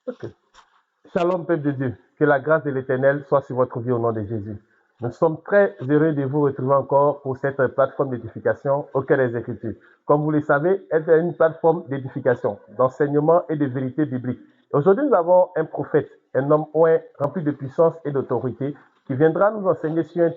Ok. Shalom, peuple de Dieu. Que la grâce de l'Éternel soit sur votre vie au nom de Jésus. Nous sommes très heureux de vous retrouver encore pour cette plateforme d'édification au cœur des Écritures. Comme vous le savez, elle est une plateforme d'édification, d'enseignement et de vérité biblique. Aujourd'hui, nous avons un prophète, un homme rempli de puissance et d'autorité, qui viendra nous enseigner sur un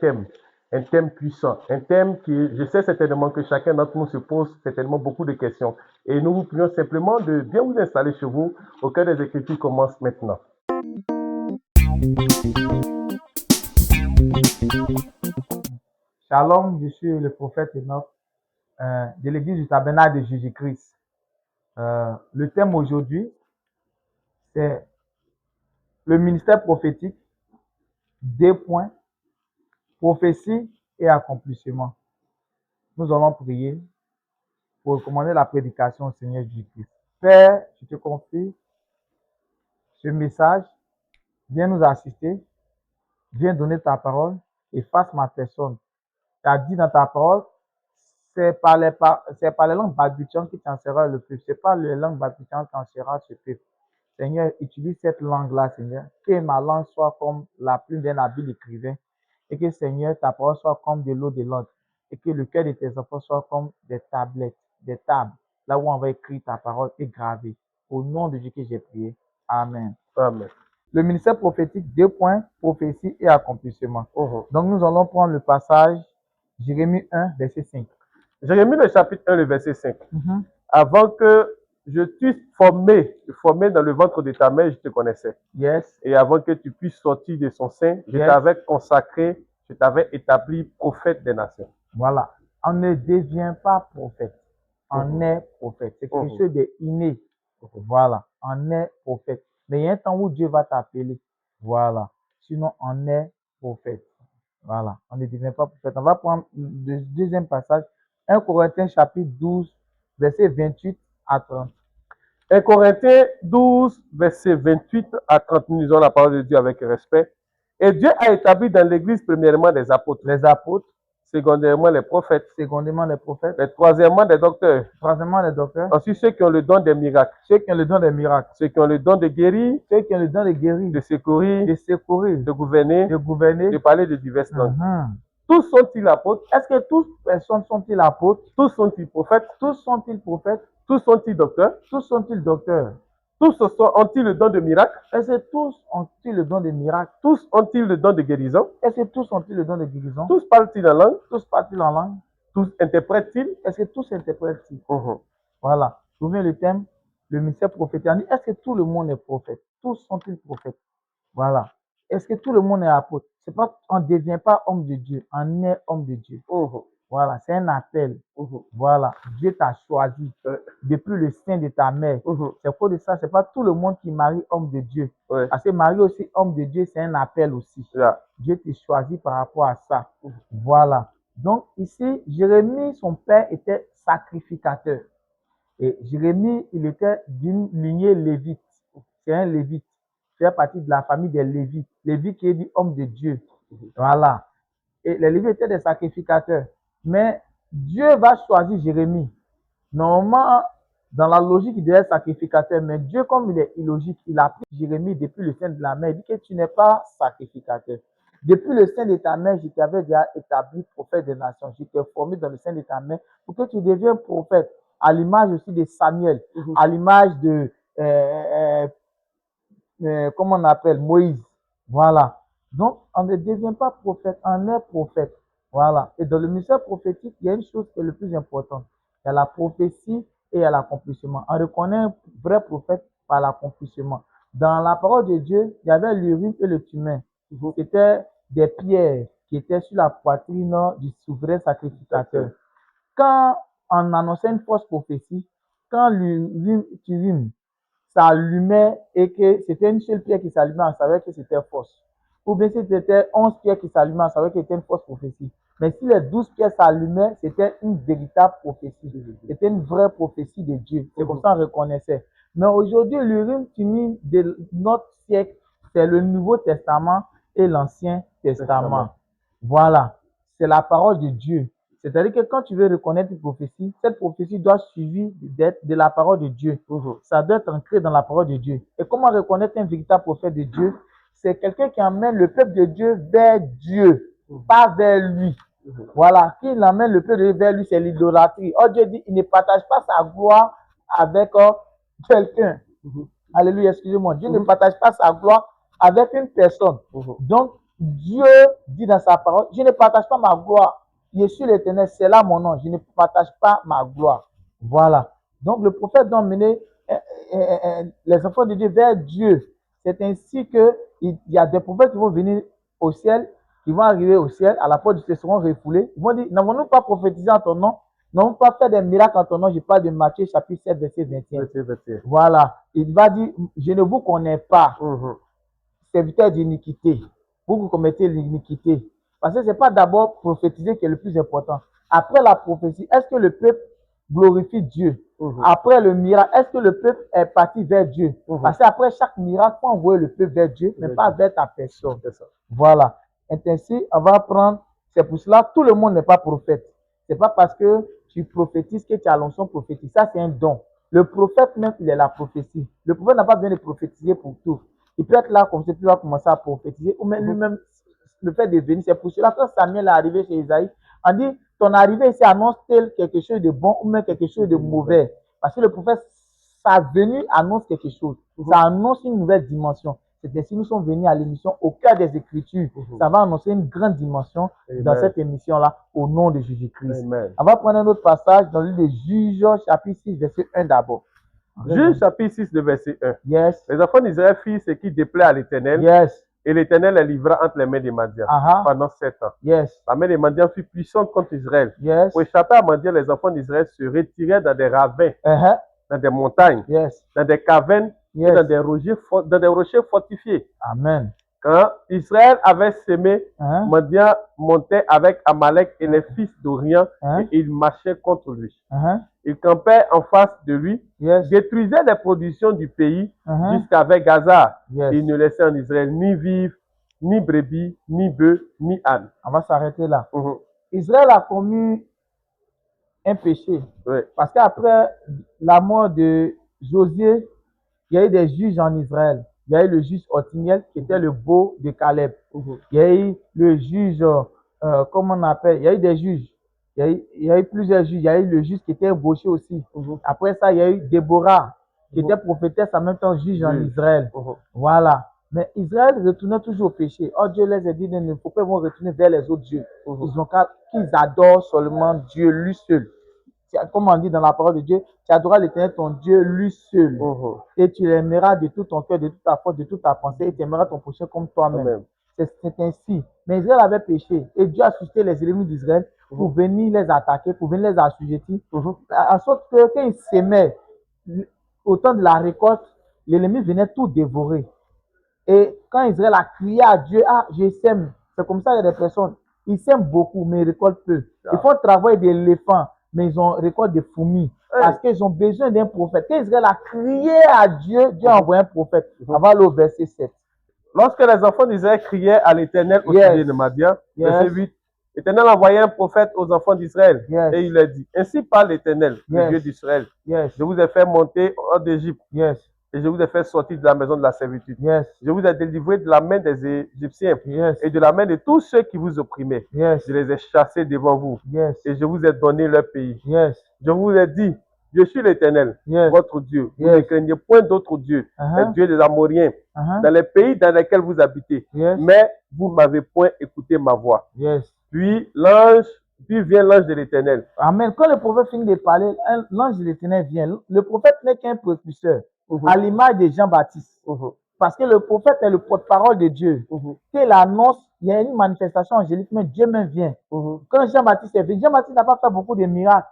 thème puissant, un thème qui, je sais certainement que chacun d'entre nous se pose certainement beaucoup de questions. Et nous vous prions simplement de bien vous installer chez vous. Au cœur des Écritures commence maintenant. Shalom, je suis le prophète Enoch de l'église du tabernacle de Jésus-Christ. Le thème aujourd'hui, c'est le ministère prophétique, deux points, prophétie et accomplissement. Nous allons prier pour recommander la prédication au Seigneur Jésus-Christ. Père, je te confie ce message, viens nous assister, viens donner ta parole et fasse ma personne. Tu as dit dans ta parole, c'est par les langues balbutiantes qui t'en sera le peuple. C'est pas les langues balbutiantes qui t'en sera ce peuple. Seigneur, utilise cette langue-là, Seigneur. Que ma langue soit comme la plume d'un habile écrivain. Et que, Seigneur, ta parole soit comme de l'eau de l'ordre. Et que le cœur de tes enfants soit comme des tablettes, des tables, là où on va écrire ta parole et graver. Au nom de Dieu que j'ai prié. Amen. Amen. Le ministère prophétique, deux points, prophétie et accomplissement. Donc, nous allons prendre le passage Jérémie 1, verset 5. Jérémie, le chapitre 1, le verset 5. Avant que je t'eusse formé dans le ventre de ta mère, je te connaissais. Yes. Et avant que tu puisses sortir de son sein, je Yes. t'avais consacré, je t'avais établi prophète des nations. Voilà. On ne devient pas prophète. On est prophète. C'est quelque chose d'inné. Voilà. On est prophète. Mais il y a un temps où Dieu va t'appeler. Voilà. Sinon, on est prophète. Voilà. On ne devient pas prophète. On va prendre le deuxième passage. 1 Corinthiens chapitre 12, verset 28 à 30. 1 Corinthiens 12, verset 28 à 30, nous lisons la parole de Dieu avec respect. Et Dieu a établi dans l'Église premièrement des apôtres. Les apôtres. Secondairement les prophètes. Secondément les prophètes. Et troisièmement des docteurs. Troisièmement les docteurs. Ensuite ceux qui ont le don des miracles. Ceux qui ont le don des miracles. Ceux qui ont le don de guérir. Ceux qui ont le don de guérir. De secourir. De secourir. De gouverner. De gouverner. De parler de diverses langues. Tous sont-ils apôtres? Est-ce que toutes personnes sont-ils apôtres? Tous sont-ils prophètes? Tous sont-ils prophètes? Tous sont-ils docteurs? Tous sont-ils docteurs? Tous ont-ils le don de miracle? Est-ce que tous ont-ils le don de miracle? Tous ont-ils le don de guérison? Est-ce que tous ont-ils le don de guérison? Tous parlent-ils en langue? Tous parlent-ils en langue? Tous interprètent-ils? Est-ce que tous interprètent-ils? Voilà. Souvenez le thème, le ministère prophétique. Est-ce que tout le monde est prophète? Tous sont-ils prophètes? Voilà. Est-ce que tout le monde est apôtre? C'est pas, on ne devient pas homme de Dieu, on est homme de Dieu. Voilà, c'est un appel. Voilà, Dieu t'a choisi depuis le sein de ta mère. C'est pour ça, c'est pas tout le monde qui marie homme de Dieu. Parce que marier aussi homme de Dieu, c'est un appel aussi. Dieu t'a choisi par rapport à ça. Voilà. Donc ici, Jérémie, son père était sacrificateur. Et Jérémie, il était d'une lignée lévite. C'est un lévite. Il fait partie de la famille des Lévites. Lévi qui est dit homme de Dieu. Voilà. Et les Lévites étaient des sacrificateurs. Mais Dieu va choisir Jérémie. Normalement, dans la logique, il devait être sacrificateur. Mais Dieu, comme il est illogique, il a pris Jérémie depuis le sein de la mère. Il dit que tu n'es pas sacrificateur. Depuis le sein de ta mère, je t'avais déjà établi prophète des nations. Je t'ai formé dans le sein de ta mère pour que tu deviennes prophète. À l'image aussi de Samuel, à l'image de, comment on appelle, Moïse. Voilà. Donc, on ne devient pas prophète, on est prophète. Voilà. Et dans le ministère prophétique, il y a une chose qui est le plus importante. Il y a la prophétie et il y a l'accomplissement. On reconnaît un vrai prophète par l'accomplissement. Dans la parole de Dieu, il y avait l'Urim et le Thummim. C'était des pierres qui étaient sur la poitrine du souverain sacrificateur. Quand on annonçait une fausse prophétie, quand l'Urim s'allumait et que c'était une seule pierre qui s'allumait, on savait que c'était fausse. Ou bien si c'était 11 pierres qui s'allumaient, on savait que c'était une fausse prophétie. Mais si les 12 pierres s'allumaient, c'était une véritable prophétie. C'était une vraie prophétie de Dieu. C'est comme ça qu'on reconnaissait. Mais aujourd'hui, l'Urim Thummim de notre siècle, c'est le Nouveau Testament et l'Ancien Testament. Voilà. C'est la parole de Dieu. C'est-à-dire que quand tu veux reconnaître une prophétie, cette prophétie doit suivre d'être de la parole de Dieu. Ça doit être ancré dans la parole de Dieu. Et comment reconnaître un véritable prophète de Dieu? C'est quelqu'un qui emmène le peuple de Dieu vers Dieu, pas vers lui. Voilà, qui emmène le peuple de Dieu vers lui, c'est l'idolâtrie. Oh, Dieu dit, il ne partage pas sa gloire avec quelqu'un. Alléluia, excusez-moi. Dieu ne partage pas sa gloire avec une personne. Donc, Dieu dit dans sa parole, je ne partage pas ma gloire. Je suis l'Éternel, c'est là mon nom. Je ne partage pas ma gloire. Voilà. Donc, le prophète doit mener les enfants de Dieu vers Dieu. C'est ainsi qu'il y a des prophètes qui vont venir au ciel, qui vont arriver au ciel, à la porte du ciel, seront refoulés. Ils vont dire, n'avons-nous pas prophétisé en ton nom? N'avons pas fait des miracles en ton nom? Je parle de Matthieu chapitre 7, verset 21. Voilà. Il va dire, je ne vous connais pas, serviteur d'iniquité. Vous commettez l'iniquité. Parce que ce n'est pas d'abord prophétiser qui est le plus important. Après la prophétie, est-ce que le peuple glorifie Dieu? Après le miracle, est-ce que le peuple est parti vers Dieu? Parce qu'après chaque miracle, il faut envoyer le peuple vers Dieu, mais pas vers ta personne. Voilà. Et ainsi, on va prendre, c'est pour cela, tout le monde n'est pas prophète. Ce n'est pas parce que tu prophétises que tu as l'onction prophétique. Ça, c'est un don. Le prophète même, il est la prophétie. Le prophète n'a pas besoin de prophétiser pour tout. Il peut être là comme ça, puis il va commencer à prophétiser, ou même lui-même, le fait de venir. C'est pour cela que quand Samuel est arrivé chez Isaïe, on dit, ton arrivée ici annonce-t-elle quelque chose de bon ou même quelque chose de mauvais? Parce que le prophète, sa venue annonce quelque chose. Ça annonce une nouvelle dimension. C'est ainsi que nous sommes venus à l'émission au cœur des Écritures. Ça va annoncer une grande dimension dans cette émission-là, au nom de Jésus-Christ. On va prendre un autre passage dans le livre de Juges, chapitre 6, verset 1 d'abord. Juges, chapitre 6, de verset 1. Yes. Les enfants d'Israël firent ce qui déplaît à l'Éternel. Yes. Et l'Éternel les livra entre les mains des Madians pendant 7 ans. Yes. La main des Madians fut puissante contre Israël. Yes. Pour échapper à Madian, les enfants d'Israël se retiraient dans des ravins, dans des montagnes, dans des cavernes et dans des rochers fortifiés. Amen. Quand Israël avait sémé, Madian montait avec Amalek et les fils d'Orient et ils marchaient contre lui. Ils campaient en face de lui, détruisaient les productions du pays jusqu'avec Gaza. Ils ne laissaient en Israël ni vivre, ni brebis, ni bœufs, ni ânes. On va s'arrêter là. Israël a commis un péché. Parce qu'après la mort de Josué, il y a eu des juges en Israël. Il y a eu le juge Othniel qui était le beau de Caleb. Il y a eu le juge, comment on appelle, il y a eu des juges. Il y a eu plusieurs juges. Il y a eu le juge qui était embauché aussi. Après ça, il y a eu Déborah, qui était prophétesse en même temps juge en Israël. Voilà. Mais Israël retournait toujours au péché. Oh, Dieu les a dit, il ne faut pas retourner vers les autres dieux. Ils ont qu'à qu'ils adorent seulement Dieu, lui seul. Comme on dit dans la parole de Dieu, tu adoreras l'Éternel ton Dieu, lui seul. Et tu l'aimeras de tout ton cœur, de toute ta force, de toute ta pensée, et tu aimeras ton prochain comme toi-même. C'est ainsi. Mais Israël avait péché. Et Dieu a suscité les ennemis d'Israël pour venir les attaquer, pour venir les assujettir. En sorte que quand ils s'aimaient, au temps de la récolte, l'ennemi venait tout dévorer. Et quand Israël a crié à Dieu, ah, je sème. C'est comme ça qu'il y a des personnes. Ils sèment beaucoup, mais ils récoltent peu. Ils font travailler des éléphants, mais ils ont récolté des fourmis. Parce qu'ils ont besoin d'un prophète. Quand Israël a crié à Dieu, Dieu a envoyé un prophèt. On va aller au verset 7. Lorsque les enfants d'Israël criaient à l'Éternel au sujet de Madian, verset 8, l'Éternel envoyait un prophète aux enfants d'Israël. Et il leur dit, ainsi parle l'Éternel, le Dieu d'Israël. Je vous ai fait monter hors d'Égypte. Et je vous ai fait sortir de la maison de la servitude. Je vous ai délivré de la main des Égyptiens et de la main de tous ceux qui vous opprimaient. Je les ai chassés devant vous. Et je vous ai donné leur pays. Je vous ai dit, je suis l'Éternel, votre Dieu. Vous ne craignez point d'autre Dieu, le Dieu des Amoriens, dans les pays dans lesquels vous habitez. Mais vous ne m'avez point écouté ma voix. Puis vient l'ange de l'Éternel. Amen. Quand le prophète finit de parler, l'ange de l'Éternel vient. Le prophète n'est qu'un précurseur, à l'image de Jean-Baptiste. Parce que le prophète est le porte-parole de Dieu. Qu'il annonce, il y a une manifestation angélique, mais Dieu même vient. Quand Jean-Baptiste est venu, Jean-Baptiste n'a pas fait beaucoup de miracles.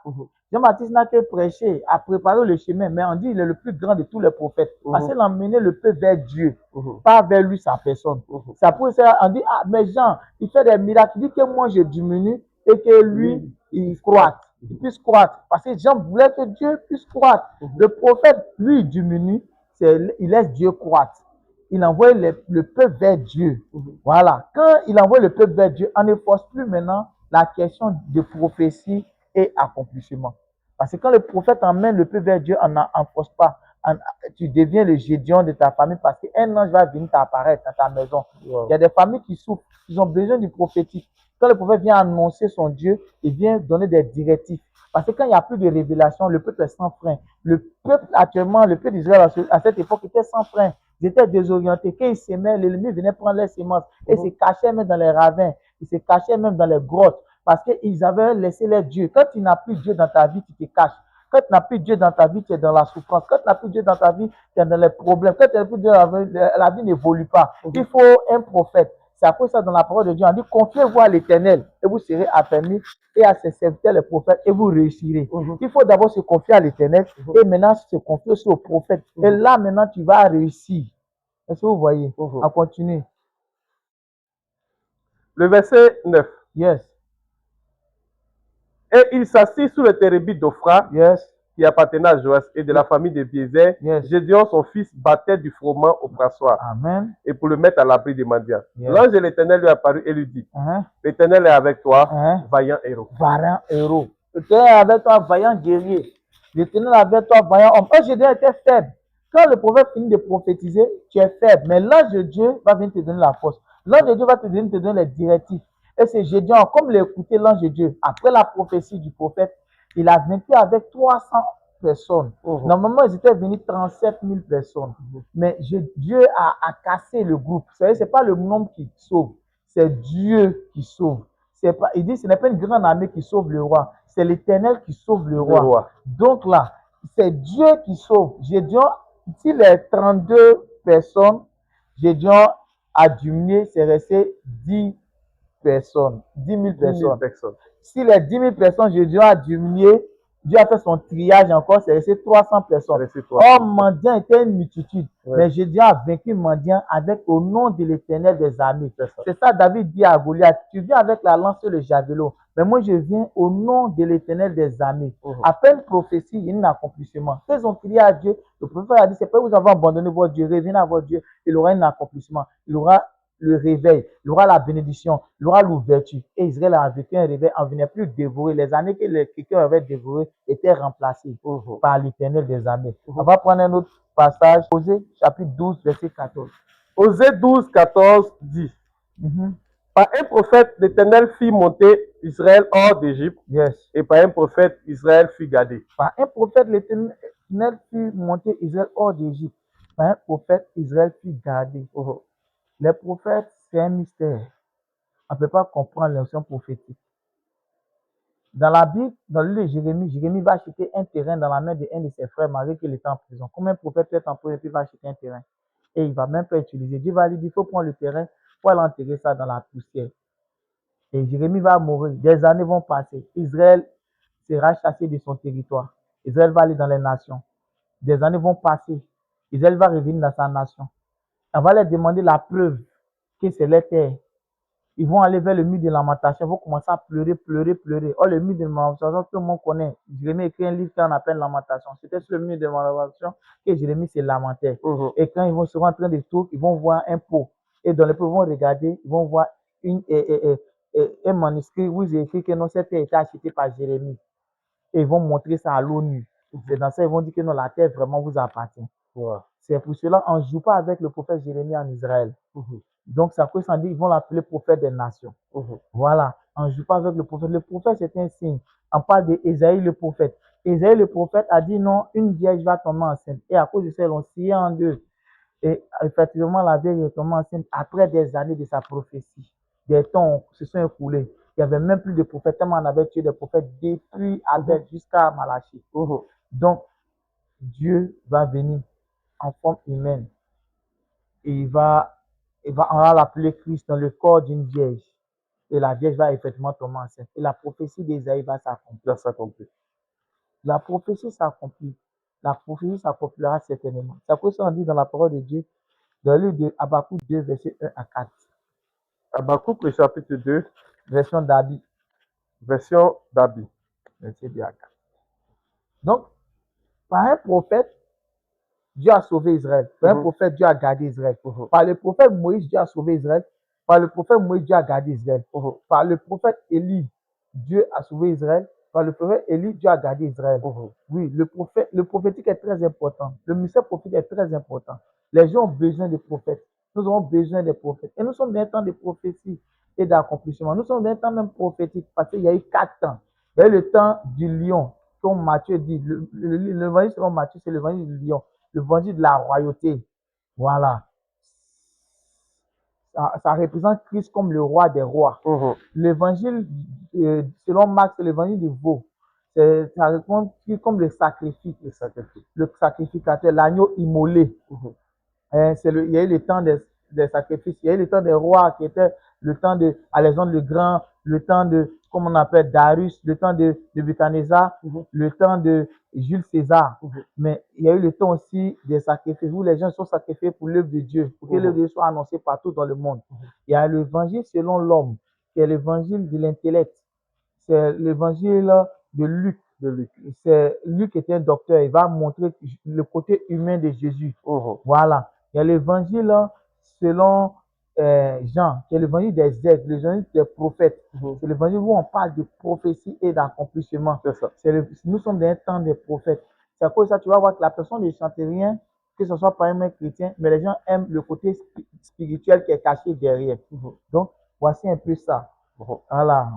Jean-Baptiste n'a que prêché, a préparé le chemin, mais on dit qu'il est le plus grand de tous les prophètes. Parce qu'il a emmené le peuple vers Dieu, pas vers lui, sa personne. Ça pour ça, on dit, ah, mais Jean, il fait des miracles. Il dit que moi je diminue et que lui, il croît. Il puisse croître. Parce que Jean voulait que Dieu puisse croître. Le prophète, lui, il diminue, il laisse Dieu croître. Il envoie le peuple vers Dieu. Voilà. Quand il envoie le peuple vers Dieu, on ne force plus maintenant la question de prophétie et accomplissement. Parce que quand le prophète emmène le peuple vers Dieu, on n'enforce pas. Tu deviens le Gédéon de ta famille parce qu'un ange va venir t'apparaître dans ta maison. Wow. Il y a des familles qui souffrent, ils ont besoin du prophétique. Quand le prophète vient annoncer son Dieu, il vient donner des directives. Parce que quand il n'y a plus de révélation, le peuple est sans frein. Le peuple actuellement, le peuple d'Israël à cette époque était sans frein. Ils étaient désorientés. Quand ils s'aimaient, l'ennemi venait prendre les semences et se cachait même dans les ravins. Ils se cachaient même dans les grottes parce qu'ils avaient laissé les dieux. Quand tu n'as plus Dieu dans ta vie, tu te caches. Quand tu n'as plus Dieu dans ta vie, tu es dans la souffrance. Quand tu n'as plus Dieu dans ta vie, tu es dans les problèmes. Quand tu n'as plus Dieu dans la vie n'évolue pas. Il faut un prophète. C'est à cause de ça, dans la parole de Dieu, on dit confiez-vous à l'Éternel et vous serez affermis, et à ses serviteurs les prophètes et vous réussirez. Il faut d'abord se confier à l'Éternel et maintenant se confier aussi au prophète. Et là, maintenant, tu vas réussir. Est-ce que vous voyez? On continue. Le verset 9. Yes. Et il s'assit sous le térébinthe d'Ophra, Yes. qui appartenait à Joas, et de la famille de Biézer. Yes. Gédéon, son fils, battait du froment au brassoir, Amen. et pour le mettre à l'abri des mendiants. Yes. L'ange de l'Éternel lui apparut et lui dit, l'Éternel est avec toi, vaillant héros. Vaillant héros. L'Éternel est avec toi, vaillant guerrier. L'Éternel est avec toi, vaillant homme. Gédéon était faible. Quand le prophète finit de prophétiser, tu es faible. Mais l'ange de Dieu va venir te donner la force. L'ange de Dieu va te donner les directives. Et c'est Gédéon, comme il a écouté l'ange de Dieu, après la prophétie du prophète, il a vaincu avec 300 personnes. Normalement, ils étaient venus 37 000 personnes. Mais Dieu a cassé le groupe. Vous savez, ce n'est pas le nombre qui sauve, c'est Dieu qui sauve. Il dit ce n'est pas une grande armée qui sauve le roi, c'est l'Éternel qui sauve le roi. Donc là, c'est Dieu qui sauve. Gédéon, si les 32 personnes, Gédéon a diminué, c'est resté 10 personnes, 10 000 personnes. Si les 10 000 personnes, Gédéon a diminué, Dieu a fait son triage encore, c'est resté 300 personnes. Or, Mendiant était une multitude. Mais Gédéon a vaincu Mendiant avec au nom de l'Éternel des armées. C'est ça, David dit à Goliath, tu viens avec la lance et le javelot. Mais moi, je viens au nom de l'Éternel des armées. Après une prophétie, il y a un accomplissement. Quand ils ont crié à Dieu, le prophète a dit, c'est pas que vous avez abandonné votre Dieu, revenez à votre Dieu. Il aura un accomplissement. Il aura le réveil, il aura la bénédiction, il aura l'ouverture. Et Israël a vécu un réveil, on ne venait plus dévorer. Les années que les quelqu'un avait dévoré étaient remplacées par l'Éternel des armées. On va prendre un autre passage, Osée, chapitre 12, verset 14. Osée 12, 14 dit, par un prophète, l'Éternel fit monter Israël hors d'Égypte, et par un prophète, Israël fut gardé. Par un prophète, l'Éternel fit monter Israël hors d'Égypte. Par un prophète, Israël fut gardé. Les prophètes, c'est un mystère. On ne peut pas comprendre l'onction prophétique. Dans la Bible, dans le livre de Jérémie, Jérémie va acheter un terrain dans la main d'un de ses frères malgré qu'il était en prison. Comme un prophète peut être en prison et puis va acheter un terrain. Et il ne va même pas utiliser. Dieu va lui dire, il faut prendre le terrain pour aller enterrer ça dans la poussière. Et Jérémie va mourir. Des années vont passer. Israël sera chassé de son territoire. Israël va aller dans les nations. Des années vont passer. Israël va revenir dans sa nation. On va leur demander la preuve que c'est leur terre. Ils vont aller vers le mur de lamentation, ils vont commencer à pleurer, pleurer, pleurer. Oh, le mur de lamentation, tout le monde connaît. Jérémie écrit un livre qu'on appelle Lamentation. C'était sur le mur de lamentation que Jérémie se lamentait. Et quand ils vont se rendre en train de tout, ils vont voir un pot. Et dans le pot, ils vont regarder, ils vont voir un manuscrit où il est écrit que non, cette terre a été achetée par Jérémie. Et ils vont montrer ça à l'ONU. C'est dans ça qu'ils vont dire que non, la terre vraiment vous appartient. C'est pour cela qu'on ne joue pas avec le prophète Jérémie en Israël. Donc, ça cause dit ils vont l'appeler prophète des nations. Voilà, on ne joue pas avec le prophète. Le prophète, c'est un signe. On parle d'Ésaïe le prophète. Ésaïe le prophète a dit non, une vierge va tomber enceinte. Et à cause de ça, ils l'ont scié en deux. Et effectivement, la vierge est tombée enceinte après des années de sa prophétie. Des temps se sont écoulés. Il n'y avait même plus de prophètes. Tellement on avait tué des prophètes depuis Abel jusqu'à Malachie. Donc, Dieu va venir en forme humaine. Et on va l'appeler Christ dans le corps d'une vierge. Et la vierge va effectivement tomber enceinte. Et la prophétie d'Ésaïe va s'accomplir. La prophétie s'accomplit. La prophétie s'accomplira certainement. C'est pour ça qu'on dit dans la parole de Dieu, dans le livre de Habakkuk 2, versets 1 à 4. Habakkuk, le chapitre 2, version d'Abi. Version d'Abi. Verset 2 à 4. Donc, par un prophète, Dieu a sauvé Israël. Par un prophète, Dieu a gardé Israël. Par le prophète Moïse, Dieu a sauvé Israël. Par le prophète Moïse, Dieu a gardé Israël. Par le prophète Élie, Dieu a sauvé Israël. Par le prophète Élie, Dieu a gardé Israël. Oui, le prophétique est très important. Le mystère prophétique est très important. Les gens ont besoin des prophètes. Nous avons besoin des prophètes. Et nous sommes dans un temps de prophétie et d'accomplissement. Nous sommes dans un temps même prophétique parce qu'il y a eu 4 temps. Il y a eu le temps du lion, comme Matthieu dit. L'évangile selon Matthieu, c'est l'évangile du lion, l'évangile de la royauté. Voilà. Ça représente Christ comme le roi des rois. L'évangile selon Marc, c'est l'évangile du veau. Ça représente Christ comme le sacrifice, le sacrificateur, l'agneau immolé. Il y a eu le temps des sacrifices, il y a eu le temps des rois qui étaient le temps de Alexandre le Grand, le temps de, comme on appelle, Darius, le temps de Nebuchadnezzar, le temps de Jules César. Mais il y a eu le temps aussi des sacrifices où les gens sont sacrifiés pour l'œuvre de Dieu, pour que l'œuvre de Dieu soit annoncée partout dans le monde. Il y a l'évangile selon l'homme, qui est l'évangile de l'intellect. C'est l'évangile de Luc. C'est Luc qui était un docteur, il va montrer le côté humain de Jésus. Voilà. Il y a l'évangile selon Jean, qui est l'évangile des aigles, l'évangile des prophètes. C'est l'évangile où on parle de prophétie et d'accomplissement. Nous sommes dans un temps des prophètes. C'est à cause de ça, tu vas voir que la personne ne chante rien, que ce soit pas un mec chrétien, mais les gens aiment le côté spirituel qui est caché derrière. Donc, voici un peu ça. Voilà.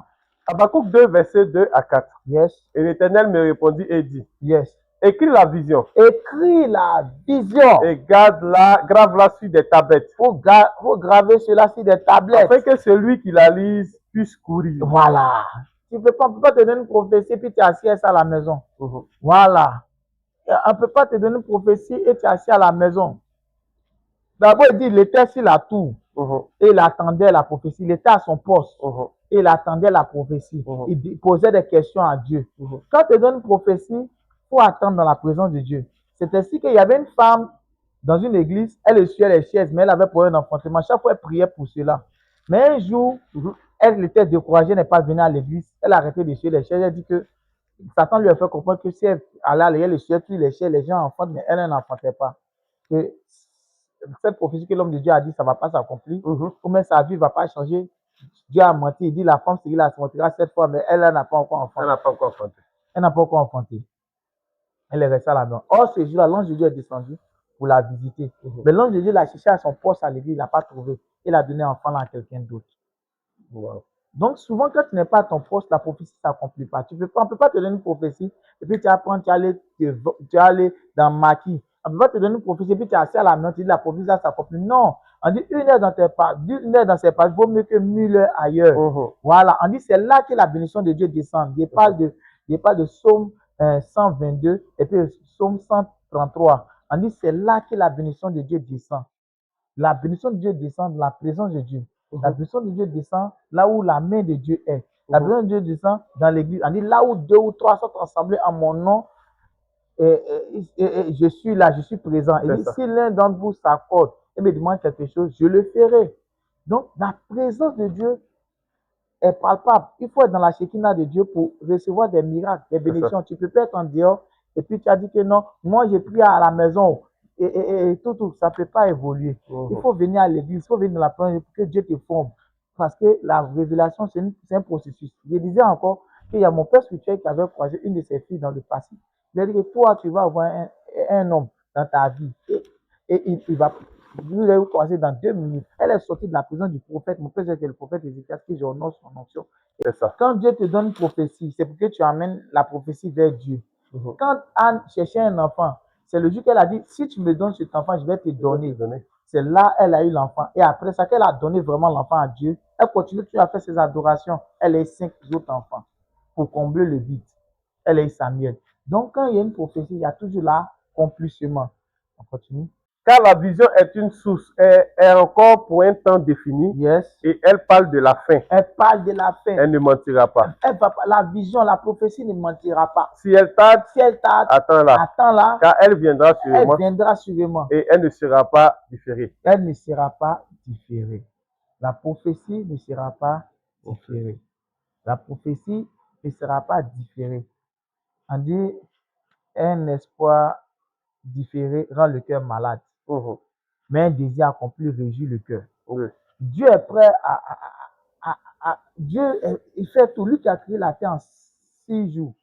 Habakkuk 2, versets 2 à 4. Yes. Et l'Éternel me répondit et dit, Yes. écris la vision. Écris la vision. Et grave-la sur des tablettes. Faut graver cela sur des tablettes. Afin que celui qui la lise puisse courir. Voilà. Tu ne peux pas te donner une prophétie puis tu es assis à la maison. Voilà. On ne peut pas te donner une prophétie et tu es assis à la maison. D'abord, il dit, il était sur la tour. Et il attendait la prophétie. Il était à son poste. Et il attendait la prophétie. Il posait des questions à Dieu. Quand tu donnes une prophétie, il faut attendre dans la présence de Dieu. C'est ainsi qu'il y avait une femme dans une église, elle essuyait les chaises, mais elle avait pour un enfantement. Chaque fois, elle priait pour cela. Mais un jour, elle était découragée, elle n'est pas venue à l'église. Elle a arrêté d'essuyer les chaises. Elle dit que Satan lui a fait comprendre que si elle allait elle essuyait tous les chaises, les gens enfantent, mais elle n'enfantait pas. Que cette prophétie que l'homme de Dieu a dit, ça ne va pas s'accomplir. Ou même sa vie ne va pas changer. Dieu a menti. Il dit la femme stérile se montrera 7 fois, mais elle n'a pas encore enfanté. Elle n'a pas encore enfanté. Elle est restée là-dedans. Or, ce jour-là, l'ange de Dieu est descendu pour la visiter. Mais l'ange de Dieu l'a cherché à son poste à l'église, il ne l'a pas trouvé. Il a donné l'enfant à quelqu'un d'autre. Donc, souvent, quand tu n'es pas à ton poste, la prophétie ne s'accomplit pas. On ne peut pas te donner une prophétie et puis tu apprends, tu vas aller dans Maquis. On ne peut pas te donner une prophétie et puis tu es assis à la main, tu dis la prophétie s'accomplit. Non. On dit 1 heure dans tes pas, 1 heure dans ses pas, vaut mieux que 1000 heures ailleurs. Voilà. On dit c'est là que la bénédiction de Dieu descend. Il parle de Psaume 122 et puis Psaume 133. On dit c'est là que la bénédiction de Dieu descend. La bénédiction de Dieu descend dans la présence de Dieu. La bénédiction de Dieu descend là où la main de Dieu est. La bénédiction de Dieu descend dans l'église. On dit là où 2 ou 3 sont assemblés en mon nom, je suis là, je suis présent. Et si l'un d'entre vous s'accorde et me demande quelque chose, je le ferai. Donc, la présence de Dieu est palpable. Il faut être dans la Shekinah de Dieu pour recevoir des miracles, des bénédictions. Tu peux pas être en dehors et puis tu as dit que non, moi j'ai prié à la maison et tout, ça ne peut pas évoluer. Il faut venir à l'église, il faut venir dans la présence pour que Dieu te forme. Parce que la révélation, c'est un processus. Je disais encore qu'il y a mon père spirituel qui avait croisé une de ses filles dans le passé. Il a dit que toi, tu vas avoir un homme dans ta vie et il va vous allez vous croiser dans 2 minutes. Elle est sortie de la prison du prophète. Mon père, c'est que le prophète Ézéchias qui j'honore son onction. Quand Dieu te donne une prophétie, c'est pour que tu amènes la prophétie vers Dieu. Quand Anne cherchait un enfant, c'est le jour qu'elle a dit, si tu me donnes cet enfant, je vais te donner. C'est là elle a eu l'enfant. Et après ça, qu'elle a donné vraiment l'enfant à Dieu, elle continue toujours à faire ses adorations. Elle a eu 5 autres enfants pour combler le vide. Elle a eu Samuel. Donc, quand il y a une prophétie, il y a toujours l'accomplissement. On continue. Car la vision est une source, est encore pour un temps défini. Yes. Et elle parle de la fin. Elle parle de la fin. Elle ne mentira pas. La vision, la prophétie ne mentira pas. Si elle tarde, attends-la. Car elle viendra sûrement. Elle viendra sûrement. Et elle ne sera pas différée. Elle ne sera pas différée. La prophétie ne sera pas différée. La prophétie ne sera pas différée. On dit, un espoir différé rend le cœur malade. Mais un désir accompli réjouit le cœur. Dieu est prêt Dieu, il fait tout. Lui qui a créé la terre en 6 jours.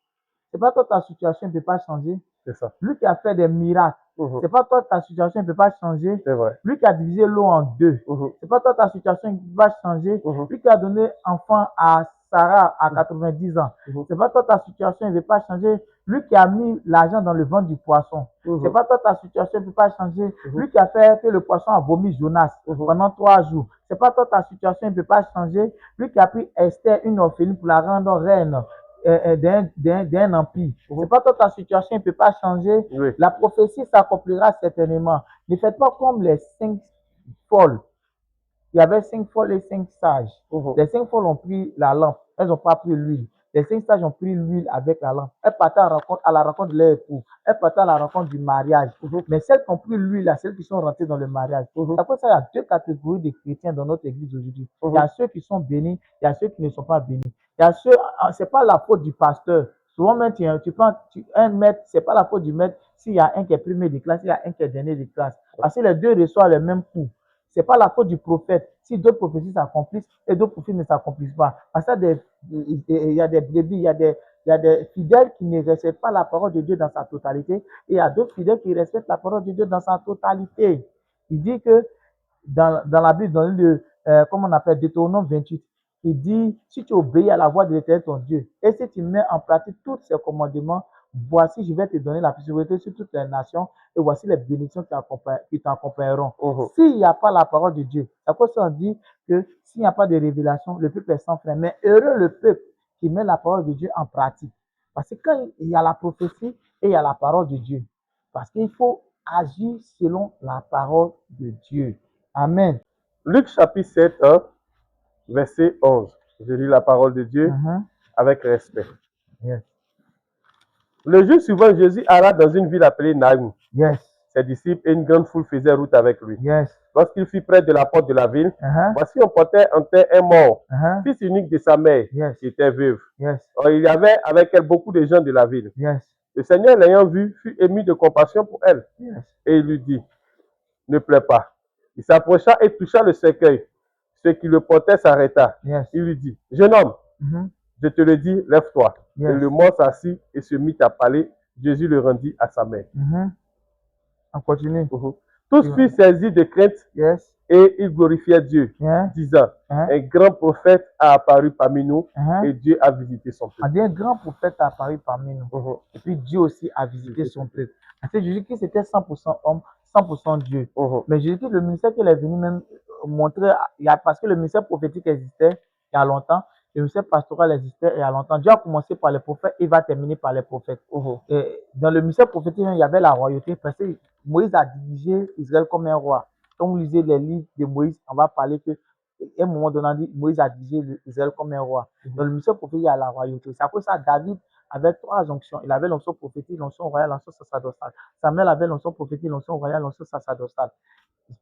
C'est pas toi, ta situation ne peut pas changer. C'est ça. Lui qui a fait des miracles. C'est pas toi, ta situation ne peut pas changer. C'est vrai. Lui qui a divisé l'eau en deux. C'est pas toi, ta situation ne peut pas changer. Lui qui a donné enfant à Sarah à 90 ans. C'est pas toi, ta situation ne peut pas changer. Lui qui a mis l'argent dans le ventre du poisson. C'est pas toi, ta situation ne peut pas changer. Lui qui a fait que le poisson a vomi Jonas pendant 3 jours. C'est pas toi, ta situation ne peut pas changer. Lui qui a pris Esther, une orpheline, pour la rendre reine d'un empire. C'est pas toi, ta situation ne peut pas changer. Oui. La prophétie s'accomplira certainement. Ne faites pas comme les 5 folles. Il y avait 5 folles et 5 sages. Les 5 folles ont pris la lampe. Elles n'ont pas pris l'huile. Les 5 sages ont pris l'huile avec la lampe. Elles partaient à la rencontre de leur époux. Elles partaient à la rencontre du mariage. Mais celles qui ont pris l'huile, là, celles qui sont rentrées dans le mariage. C'est pour ça qu'il y a 2 catégories de chrétiens dans notre église aujourd'hui. Il y a ceux qui sont bénis, il y a ceux qui ne sont pas bénis. Il y a ceux, c'est pas la faute du pasteur. Souvent, même, tu prends un maître, c'est pas la faute du maître s'il y a un qui est premier de classe, il y a un qui est dernier de classe. Parce que les deux reçoivent le même coup. C'est pas la faute du prophète si d'autres prophéties s'accomplissent et d'autres prophéties ne s'accomplissent pas. Parce qu'il y a des brebis, il y a des fidèles qui ne respectent pas la parole de Dieu dans sa totalité et il y a d'autres fidèles qui respectent la parole de Dieu dans sa totalité. Il dit que dans la Bible, dans le, comment on appelle, Deutéronome 28, il dit, si tu obéis à la voix de l'Éternel ton Dieu, et si tu mets en pratique tous ses commandements, voici, je vais te donner la sécurité sur toutes les nations, et voici les bénédictions qui t'accompagneront. S'il n'y a pas la parole de Dieu, à cause on dit que s'il n'y a pas de révélation, le peuple est sans frein. Mais heureux le peuple qui met la parole de Dieu en pratique. Parce que quand il y a la prophétie et il y a la parole de Dieu, parce qu'il faut agir selon la parole de Dieu. Amen. Luc chapitre 7, verset 11. Je lis la parole de Dieu avec respect. Yes. Le jour suivant, Jésus alla dans une ville appelée Naïm. Yes. Ses disciples et une grande foule faisaient route avec lui. Yes. Lorsqu'il fut près de la porte de la ville, voici on portait en terre un mort, fils unique de sa mère, qui était veuve. Or, il y avait avec elle beaucoup de gens de la ville. Le Seigneur, l'ayant vue, fut ému de compassion pour elle. Et il lui dit, ne pleure pas. Il s'approcha et toucha le cercueil. Ce qui le portait s'arrêta. Il lui dit, jeune homme, je te le dis, lève-toi. Et le mort s'assit et se mit à parler. Jésus le rendit à sa mère. On continue. Tous furent saisis de crainte et ils glorifiaient Dieu, disant, un grand prophète a apparu parmi nous et Dieu a visité son peuple. On dit un grand prophète a apparu parmi nous. Et puis Dieu aussi a visité son peuple. Parce que Jésus-Christ était 100% homme, 100% Dieu. Mais Jésus-Christ, le ministère qu'il est venu même montrer, parce que le ministère prophétique existait il y a longtemps, le ministère pastoral existait il y a longtemps. Dieu a commencé par les prophètes et va terminer par les prophètes. Et dans le ministère prophétique, il y avait la royauté parce que Moïse a dirigé Israël comme un roi. Quand vous lisez les livres de Moïse, on va parler que à un moment donné, on dit Moïse a dirigé Israël comme un roi. Dans le ministère prophétique, il y a la royauté. C'est à cause de ça David avait 3 onctions. Il avait l'onction prophétique, l'onction royale, l'onction sacerdotale. Samuel avait l'onction prophétique, l'onction royale, l'onction sacerdotale.